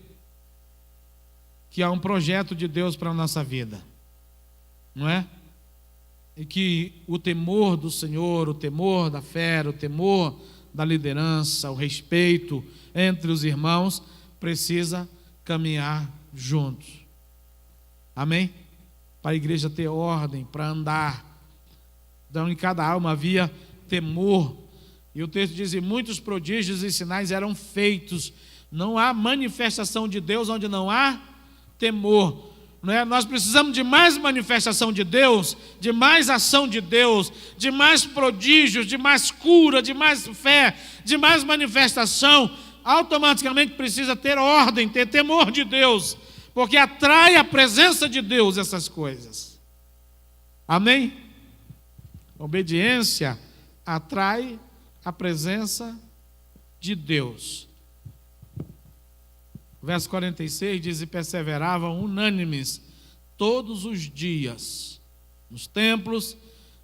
Speaker 4: que há um projeto de Deus para a nossa vida, não é? E que o temor do Senhor, o temor da fé, o temor da liderança, o respeito entre os irmãos precisa caminhar juntos. Amém? Para a igreja ter ordem, para andar. Então em cada alma havia temor. E o texto diz, e muitos prodígios e sinais eram feitos. Não há manifestação de Deus onde não há temor. Não é? Nós precisamos de mais manifestação de Deus, de mais ação de Deus, de mais prodígios, de mais cura, de mais fé, de mais manifestação. Automaticamente precisa ter ordem, ter temor de Deus, porque atrai a presença de Deus essas coisas. Amém? Obediência atrai a presença de Deus. Verso 46 diz, e perseveravam unânimes todos os dias nos templos,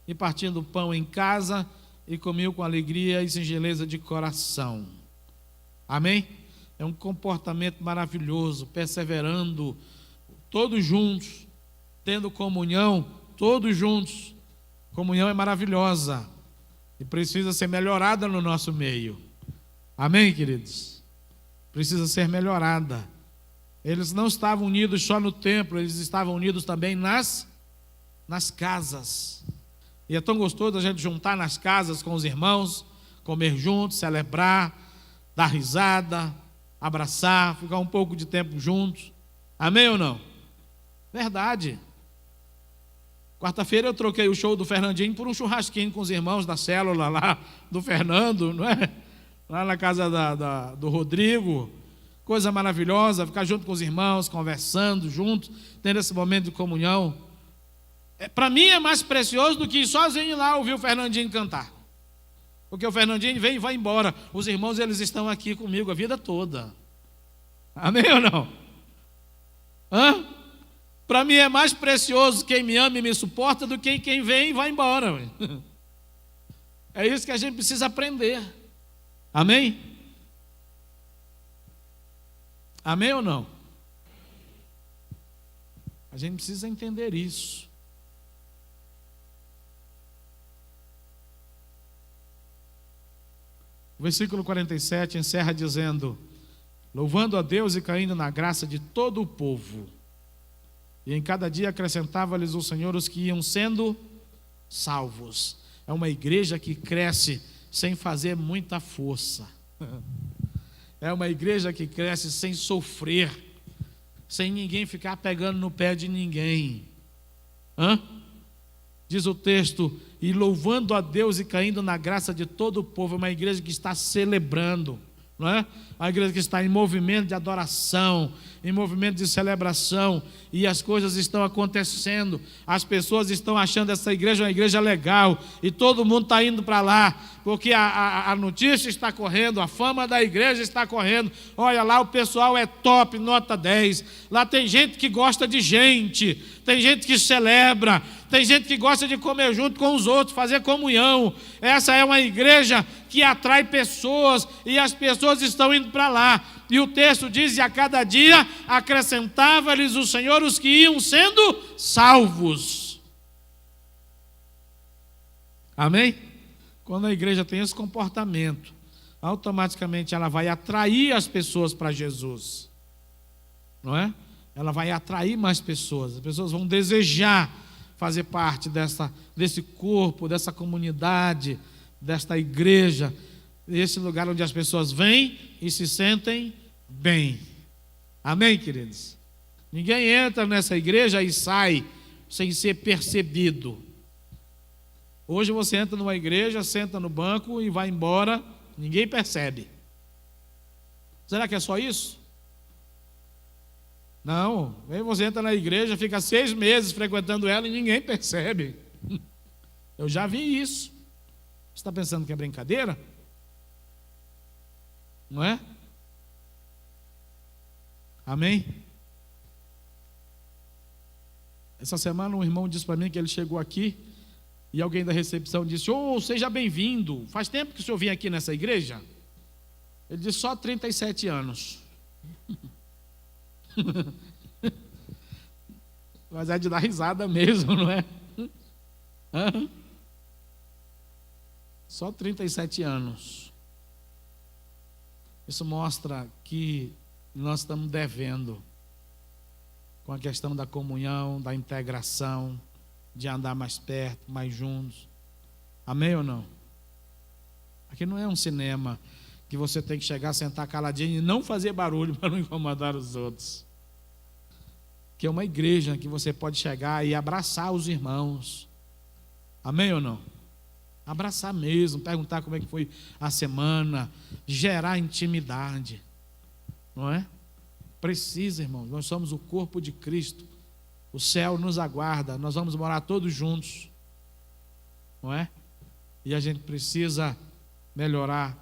Speaker 4: e partindo o pão em casa, e comiam com alegria e singeleza de coração. Amém? É um comportamento maravilhoso, perseverando, todos juntos, tendo comunhão, todos juntos. Comunhão é maravilhosa e precisa ser melhorada no nosso meio. Amém, queridos? Precisa ser melhorada. Eles não estavam unidos só no templo, eles estavam unidos também nas casas. E é tão gostoso a gente juntar nas casas com os irmãos, comer juntos, celebrar, dar risada, abraçar, ficar um pouco de tempo juntos. Amém ou não? Verdade. Quarta-feira eu troquei o show do Fernandinho por um churrasquinho com os irmãos da célula lá, do Fernando, não é? Lá na casa do Rodrigo. Coisa maravilhosa, ficar junto com os irmãos, conversando juntos, tendo esse momento de comunhão. Para mim é mais precioso do que ir sozinho lá ouvir o Fernandinho cantar. Porque o Fernandinho vem e vai embora. Os irmãos, eles estão aqui comigo a vida toda. Amém ou não? Para mim é mais precioso quem me ama e me suporta do que quem vem e vai embora. É isso que a gente precisa aprender. Amém? Amém ou não? A gente precisa entender isso. O versículo 47 encerra dizendo, louvando a Deus e caindo na graça de todo o povo. E em cada dia acrescentava-lhes o Senhor os que iam sendo salvos. É uma igreja que cresce sem fazer muita força. É uma igreja que cresce sem sofrer, sem ninguém ficar pegando no pé de ninguém. Diz o texto, e louvando a Deus e caindo na graça de todo o povo. É uma igreja que está celebrando, não é? A igreja que está em movimento de adoração, em movimento de celebração, e as coisas estão acontecendo. As pessoas estão achando essa igreja uma igreja legal, e todo mundo está indo para lá, porque a notícia está correndo, a fama da igreja está correndo. Olha lá, o pessoal é top, nota 10. Lá tem gente que gosta de gente, tem gente que celebra, tem gente que gosta de comer junto com os outros, fazer comunhão. Essa é uma igreja que atrai pessoas, e as pessoas estão indo para lá. E o texto diz, e a cada dia acrescentava-lhes o Senhor os que iam sendo salvos. Amém? Quando a igreja tem esse comportamento, automaticamente ela vai atrair as pessoas para Jesus, não é? Ela vai atrair mais pessoas, as pessoas vão desejar fazer parte desse corpo, dessa comunidade, desta igreja, esse lugar onde as pessoas vêm e se sentem bem. Amém, queridos? Ninguém entra nessa igreja e sai sem ser percebido. Hoje você entra numa igreja, senta no banco e vai embora, ninguém percebe. Será que é só isso? Não, aí você entra na igreja, fica 6 meses frequentando ela e ninguém percebe. Eu já vi isso. Você está pensando que é brincadeira? Não é? Amém? Essa semana um irmão disse para mim que ele chegou aqui e alguém da recepção disse: "Oh, seja bem-vindo. Faz tempo que o senhor vem aqui nessa igreja?" Ele disse: "Só 37 anos." Mas é de dar risada mesmo, não é? Só 37 anos. Isso mostra que nós estamos devendo com a questão da comunhão, da integração, de andar mais perto, mais juntos. Amém ou não? Aqui não é um cinema que você tem que chegar, sentar caladinho e não fazer barulho para não incomodar os outros. Que é uma igreja que você pode chegar e abraçar os irmãos. Amém ou não? Abraçar mesmo, perguntar como é que foi a semana, gerar intimidade. Não é? Precisa, irmãos, nós somos o corpo de Cristo. O céu nos aguarda, nós vamos morar todos juntos. Não é? E a gente precisa melhorar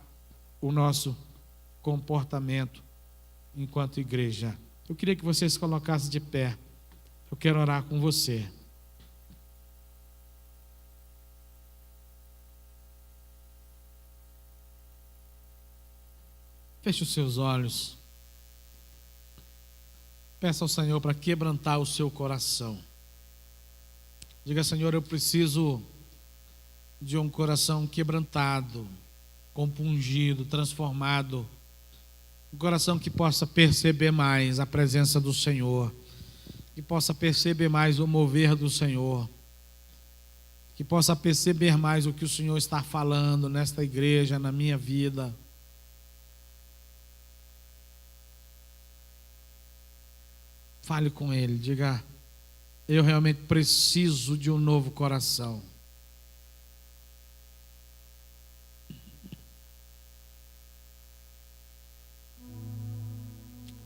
Speaker 4: o nosso comportamento enquanto igreja. Eu queria que você se colocasse de pé. Eu quero orar com você. Feche os seus olhos. Peça ao Senhor para quebrantar o seu coração. Diga: Senhor, eu preciso de um coração quebrantado, compungido, transformado. Um coração que possa perceber mais a presença do Senhor, que possa perceber mais o mover do Senhor, que possa perceber mais o que o Senhor está falando nesta igreja, na minha vida. Fale com Ele, diga: eu realmente preciso de um novo coração.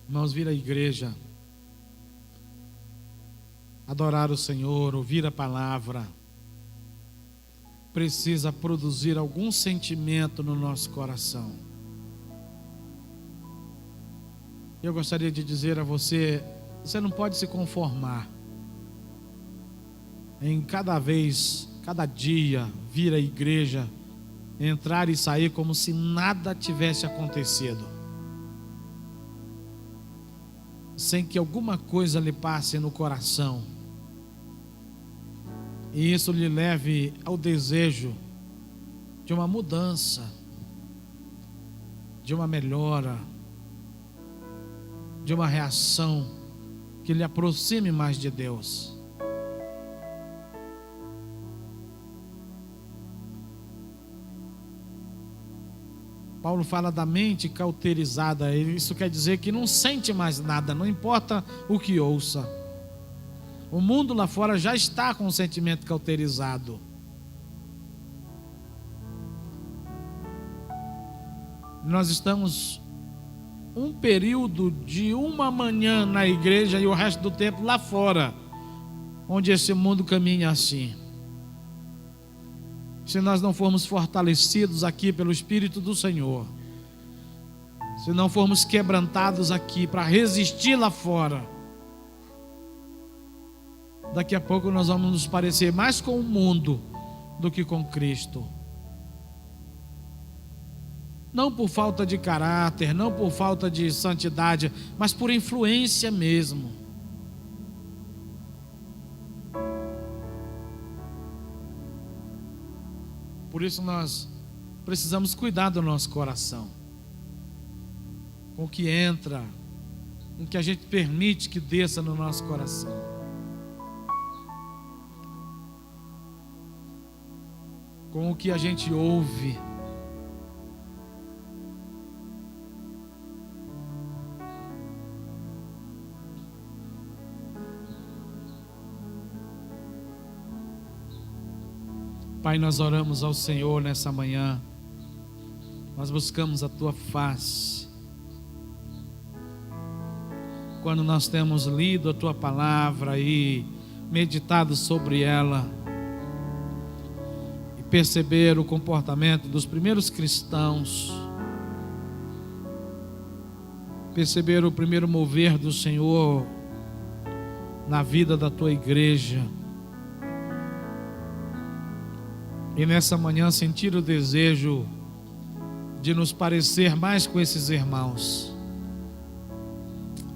Speaker 4: Irmãos, vir à igreja, adorar o Senhor, ouvir a palavra, precisa produzir algum sentimento no nosso coração. Eu gostaria de dizer a você: você não pode se conformar em cada vez, cada dia, vir à igreja, entrar e sair como se nada tivesse acontecido, sem que alguma coisa lhe passe no coração, e isso lhe leve ao desejo de uma mudança, de uma melhora, de uma reação que lhe aproxime mais de Deus. Paulo fala da mente cauterizada. Isso quer dizer que não sente mais nada, não importa o que ouça. O mundo lá fora já está com o sentimento cauterizado. Nós estamos um período de uma manhã na igreja e o resto do tempo lá fora, onde esse mundo caminha assim. Se nós não formos fortalecidos aqui pelo Espírito do Senhor, se não formos quebrantados aqui para resistir lá fora, daqui a pouco nós vamos nos parecer mais com o mundo do que com Cristo. Não por falta de caráter, não por falta de santidade, mas por influência mesmo. Por isso nós precisamos cuidar do nosso coração, com o que entra, com o que a gente permite que desça no nosso coração. Com o que a gente ouve. Pai, nós oramos ao Senhor nessa manhã, nós buscamos a Tua face. Quando nós temos lido a Tua palavra e meditado sobre ela, e perceber o comportamento dos primeiros cristãos, perceber o primeiro mover do Senhor na vida da Tua igreja, e nessa manhã sentir o desejo de nos parecer mais com esses irmãos,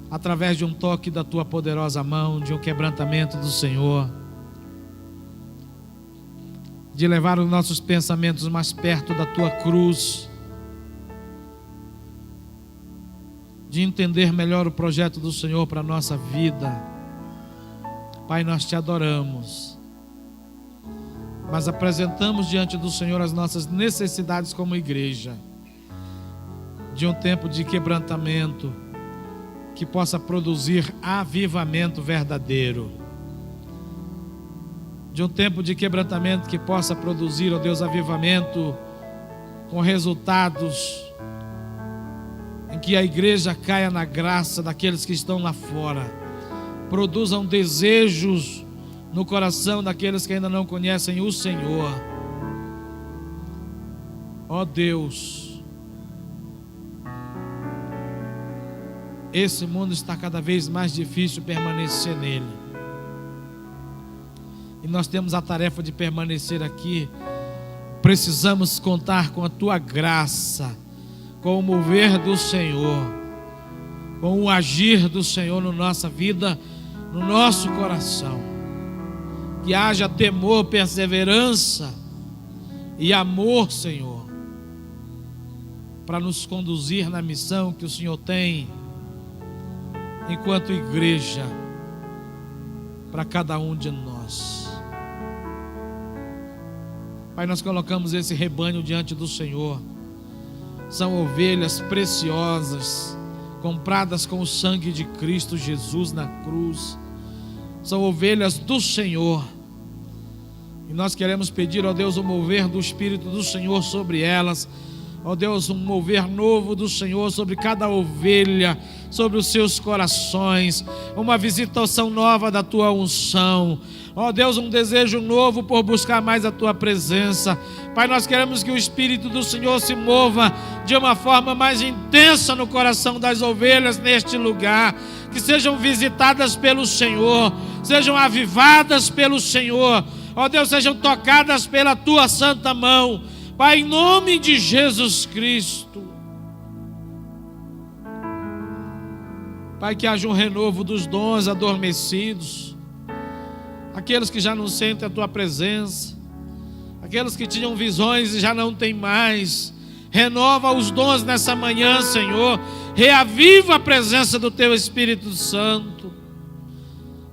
Speaker 4: através de um toque da Tua poderosa mão, de um quebrantamento do Senhor, de levar os nossos pensamentos mais perto da Tua cruz, de entender melhor o projeto do Senhor para a nossa vida. Pai, nós Te adoramos, mas apresentamos diante do Senhor as nossas necessidades como igreja, de um tempo de quebrantamento, que possa produzir avivamento verdadeiro, de um tempo de quebrantamento que possa produzir, ó Deus, avivamento com resultados em que a igreja caia na graça daqueles que estão lá fora, produzam desejos no coração daqueles que ainda não conhecem o Senhor. Ó Deus, esse mundo está cada vez mais difícil permanecer nele, e nós temos a tarefa de permanecer aqui. Precisamos contar com a Tua graça, com o mover do Senhor, com o agir do Senhor na nossa vida, no nosso coração. Que haja temor, perseverança e amor, Senhor, para nos conduzir na missão que o Senhor tem enquanto igreja para cada um de nós. Pai, nós colocamos esse rebanho diante do Senhor. São ovelhas preciosas, compradas com o sangue de Cristo Jesus na cruz. São ovelhas do Senhor, e nós queremos pedir, ó Deus, o mover do Espírito do Senhor sobre elas. Ó Deus, um mover novo do Senhor sobre cada ovelha, sobre os seus corações, uma visitação nova da Tua unção. Ó Deus, um desejo novo por buscar mais a Tua presença. Pai, nós queremos que o Espírito do Senhor se mova de uma forma mais intensa no coração das ovelhas neste lugar, que sejam visitadas pelo Senhor, sejam avivadas pelo Senhor, ó Deus, sejam tocadas pela Tua santa mão, Pai, em nome de Jesus Cristo. Pai, que haja um renovo dos dons adormecidos, aqueles que já não sentem a Tua presença, aqueles que tinham visões e já não têm mais. Renova os dons nessa manhã, Senhor. Reaviva a presença do Teu Espírito Santo.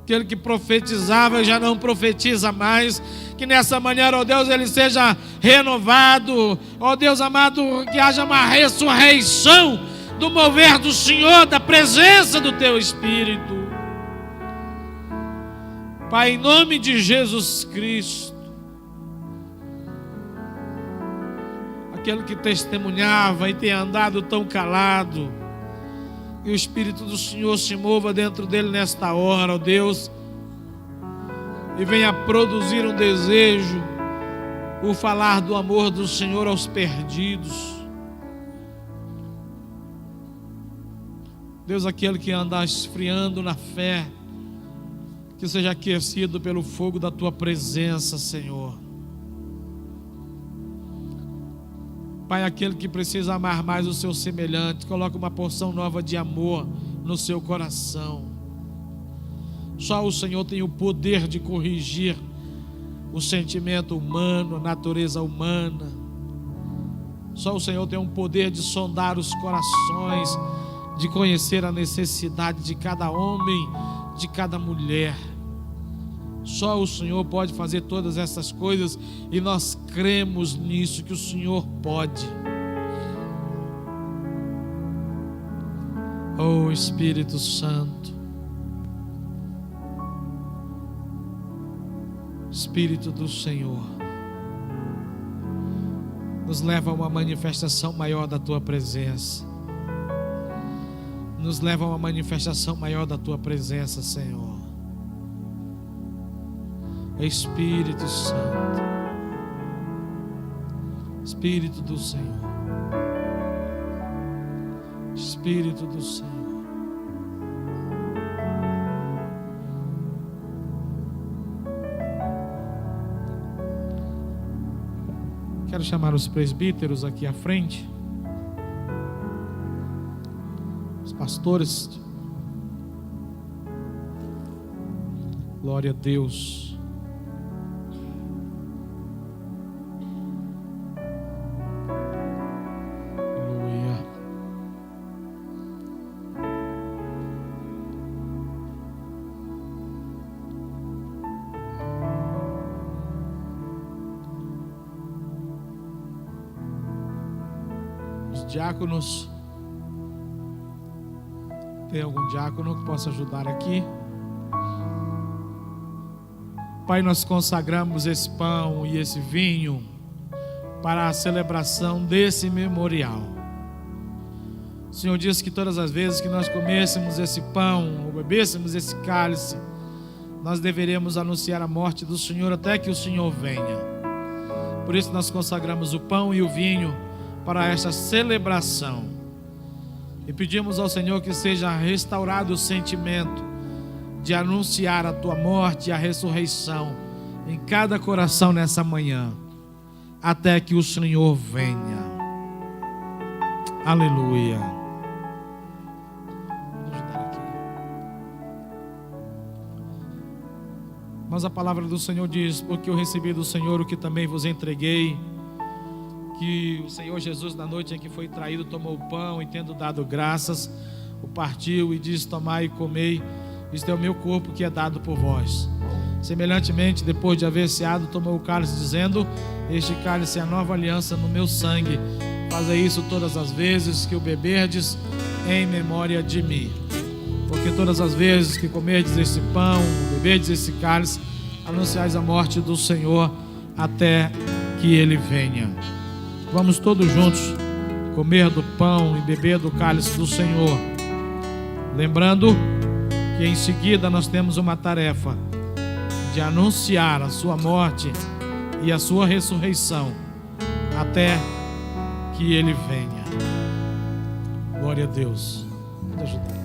Speaker 4: Aquele que profetizava e já não profetiza mais, que nessa manhã, ó Deus, ele seja renovado. Ó Deus amado, que haja uma ressurreição do mover do Senhor, da presença do Teu Espírito. Pai, em nome de Jesus Cristo, aquele que testemunhava e tem andado tão calado, que o Espírito do Senhor se mova dentro dele nesta hora, ó Deus, e venha produzir um desejo, o falar do amor do Senhor aos perdidos. Deus, aquele que anda esfriando na fé, que seja aquecido pelo fogo da Tua presença, Senhor. Pai, aquele que precisa amar mais o seu semelhante, coloca uma porção nova de amor no seu coração. Só o Senhor tem o poder de corrigir o sentimento humano, a natureza humana. Só o Senhor tem um poder de sondar os corações, de conhecer a necessidade de cada homem, de cada mulher. Só o Senhor pode fazer todas essas coisas e nós cremos nisso, que o Senhor pode. Oh Espírito Santo, Espírito do Senhor, nos leva a uma manifestação maior da Tua presença. Nos leva a uma manifestação maior da Tua presença, Senhor. Espírito Santo, Espírito do Senhor, Espírito do Senhor. Quero chamar os presbíteros aqui à frente, os pastores. Glória a Deus. Aleluia. Os diáconos. Tem algum diácono que possa ajudar aqui? Pai, nós consagramos esse pão e esse vinho para a celebração desse memorial. O Senhor disse que todas as vezes que nós comêssemos esse pão ou bebêssemos esse cálice, nós deveríamos anunciar a morte do Senhor até que o Senhor venha. Por isso nós consagramos o pão e o vinho para esta celebração. E pedimos ao Senhor que seja restaurado o sentimento de anunciar a Tua morte e a ressurreição em cada coração nessa manhã, até que o Senhor venha. Aleluia. Vou ajudar aqui. Mas a palavra do Senhor diz: porque eu recebi do Senhor o que também vos entreguei, que o Senhor Jesus, na noite em que foi traído, tomou o pão e, tendo dado graças, o partiu e disse: tomai e comei, isto é o meu corpo que é dado por vós. Semelhantemente, depois de haver ceado, tomou o cálice, dizendo: este cálice é a nova aliança no meu sangue. Fazei isso todas as vezes que o beberdes, em memória de mim. Porque todas as vezes que comerdes esse pão, beberdes esse cálice, anunciais a morte do Senhor até que Ele venha. Vamos todos juntos comer do pão e beber do cálice do Senhor, lembrando que em seguida nós temos uma tarefa de anunciar a sua morte e a sua ressurreição até que Ele venha. Glória a Deus. Pode ajudar.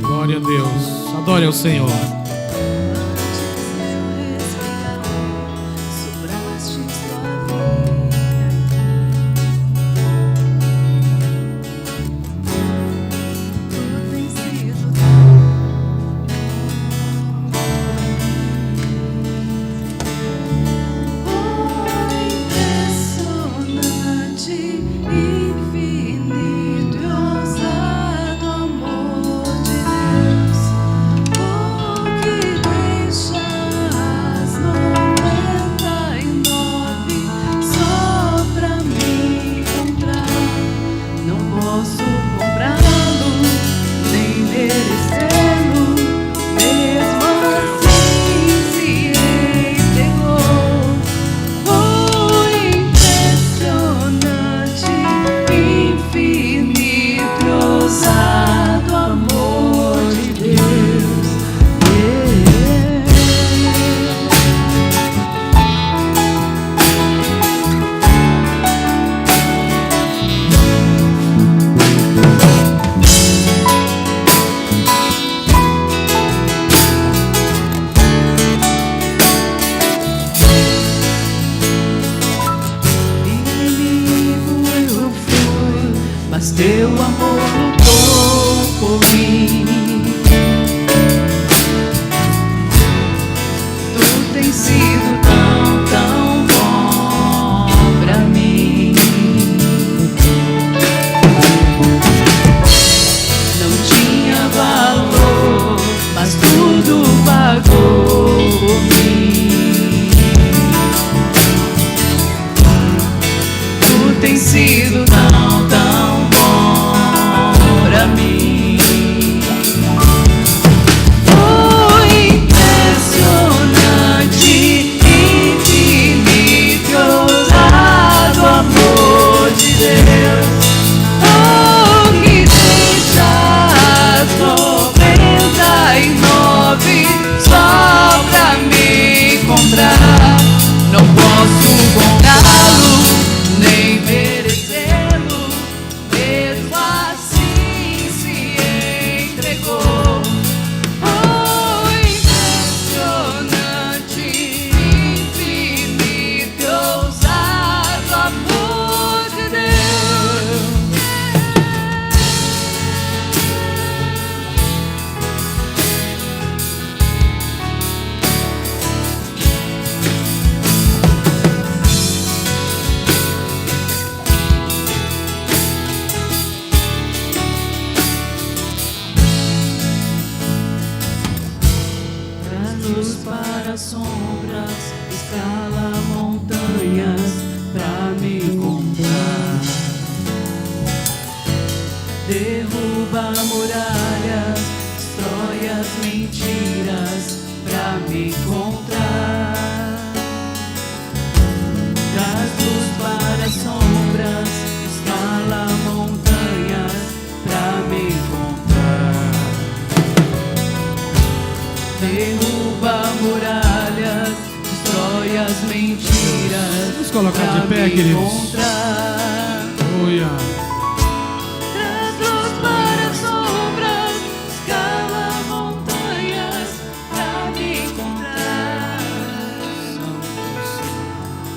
Speaker 4: Glória a Deus. Adore ao Senhor.
Speaker 5: Infinito e ousado amor de Deus.
Speaker 3: teu amor lutou por mim. Tu tens sido tão, tão bom pra mim. Não tinha valor, mas tudo pagou por mim. Tu tens sido tão, tão bom pra mim. Foi impressionante, infinito e ousado o amor de Deus. Oh, que deixa as 99 só pra me encontrar. Não posso comprá-lo, nem merecê-lo, mesmo assim se entregou. Oh, impressionante, infinito e ousado amor de Deus. Traz luz para sombras, escala montanhas pra me encontrar. Derruba muralhas, destrói as mentiras pra me encontrar. Traz luz para sombras, escala montanhas pra me encontrar. Derruba muralhas, destrói as mentiras.
Speaker 4: Vamos colocar
Speaker 3: pra
Speaker 4: de pé,
Speaker 3: me
Speaker 4: queridos.
Speaker 3: encontrar.
Speaker 4: Aleluia.
Speaker 3: Traz luz para sombras, escala montanhas pra me encontrar.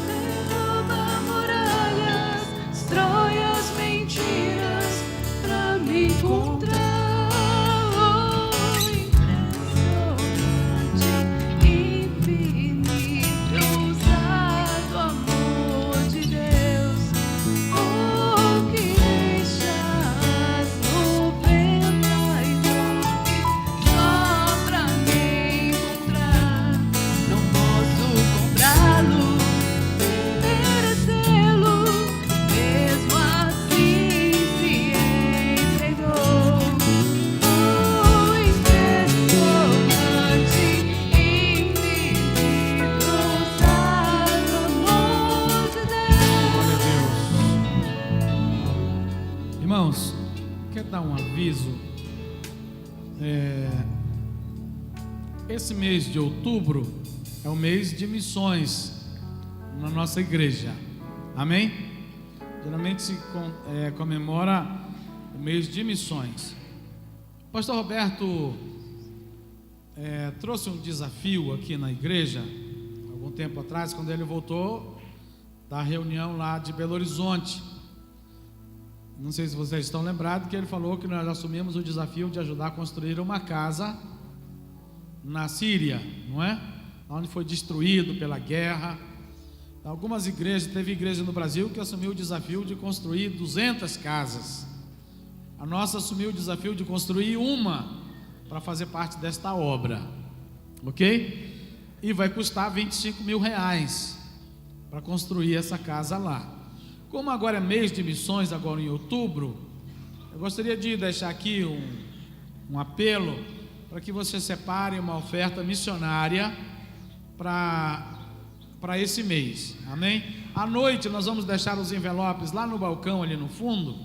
Speaker 3: Derruba muralhas, destrói as mentiras pra me encontrar. Infinito, ousado amor de Deus. Oh, que deixas 99 só pra me encontrar. Não posso comprá-lo, merecê-lo, mesmo assim se entregou. Oh, impressionante, infinito, ousado amor de Deus.
Speaker 4: Glória a Deus. Irmãos, quero dar um aviso. Esse mês de outubro é o mês de missões na nossa igreja. Amém? Geralmente se comemora o mês de missões. O pastor Roberto trouxe um desafio aqui na igreja algum tempo atrás, quando ele voltou da reunião lá de Belo Horizonte. Não sei se vocês estão lembrados que ele falou que nós assumimos o desafio de ajudar a construir uma casa na Síria, não é? Onde foi destruído pela guerra. Algumas igrejas, teve igreja no Brasil que assumiu o desafio de construir 200 casas. A nossa assumiu o desafio de construir uma para fazer parte desta obra, ok? E vai custar R$25 mil para construir essa casa lá. Como agora é mês de missões, agora em outubro, eu gostaria de deixar aqui um apelo para que você separe uma oferta missionária para esse mês, amém? À noite nós vamos deixar os envelopes lá no balcão ali no fundo,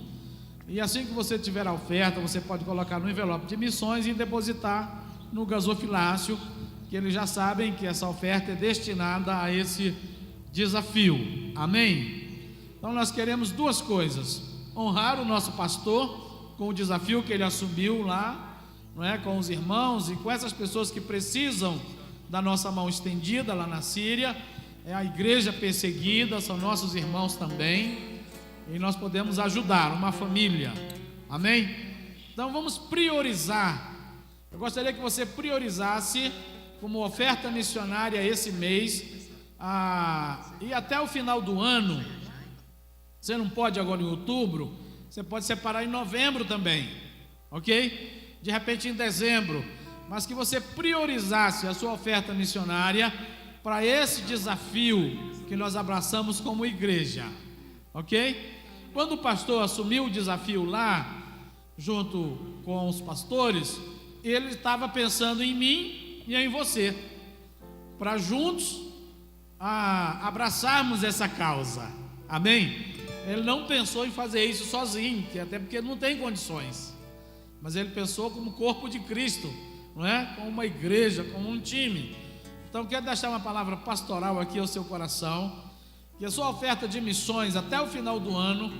Speaker 4: e assim que você tiver a oferta, você pode colocar no envelope de missões e depositar no gasofilácio, que eles já sabem que essa oferta é destinada a esse desafio, amém? Então nós queremos duas coisas: honrar o nosso pastor com o desafio que ele assumiu lá, não é, com os irmãos e com essas pessoas que precisam da nossa mão estendida lá na Síria. É a igreja perseguida, são nossos irmãos também, e nós podemos ajudar uma família. Amém? Então vamos priorizar. Eu gostaria que você priorizasse como oferta missionária esse mês, e até o final do ano. Você não pode agora em outubro, você pode separar em novembro também, ok? De repente em dezembro, mas que você priorizasse a sua oferta missionária para esse desafio que nós abraçamos como igreja, ok? Quando o pastor assumiu o desafio lá, junto com os pastores, ele estava pensando em mim e em você, para juntos abraçarmos essa causa, amém? Ele não pensou em fazer isso sozinho, até porque não tem condições, mas ele pensou como corpo de Cristo, não é? Como uma igreja, como um time. Então quero deixar uma palavra pastoral aqui ao seu coração, que a sua oferta de missões até o final do ano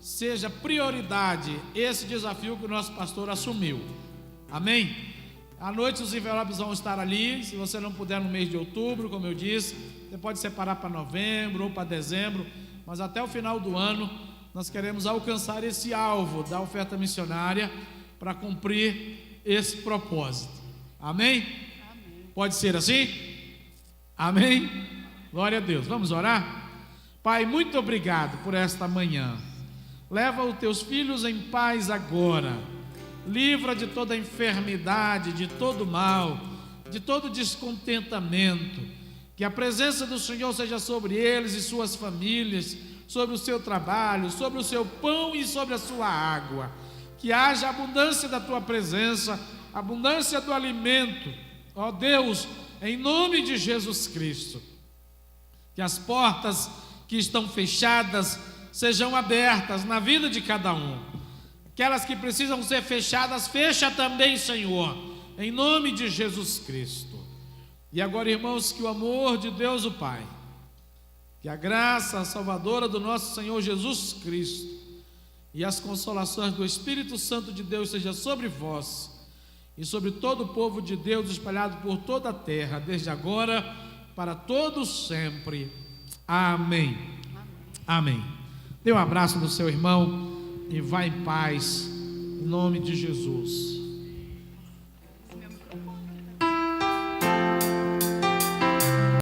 Speaker 4: seja prioridade, esse desafio que o nosso pastor assumiu, amém? À noite os envelopes vão estar ali. Se você não puder no mês de outubro, como eu disse, você pode separar para novembro ou para dezembro, mas até o final do ano nós queremos alcançar esse alvo da oferta missionária para cumprir esse propósito, amém? Amém. Pode ser assim? Amém? Glória a Deus. Vamos orar? Pai, muito obrigado por esta manhã. Leva os teus filhos em paz agora. Livra de toda enfermidade, de todo mal, de todo descontentamento. Que a presença do Senhor seja sobre eles e suas famílias, sobre o seu trabalho, sobre o seu pão e sobre a sua água. Que haja abundância da tua presença, abundância do alimento, ó Deus, em nome de Jesus Cristo. Que as portas que estão fechadas sejam abertas na vida de cada um. Aquelas que precisam ser fechadas, fecha também, Senhor, em nome de Jesus Cristo. E agora, irmãos, que o amor de Deus o Pai, que a graça salvadora do nosso Senhor Jesus Cristo e as consolações do Espírito Santo de Deus seja sobre vós e sobre todo o povo de Deus espalhado por toda a terra, desde agora para todos sempre. Amém. Amém. Dê um abraço no seu irmão e vá em paz, em nome de Jesus.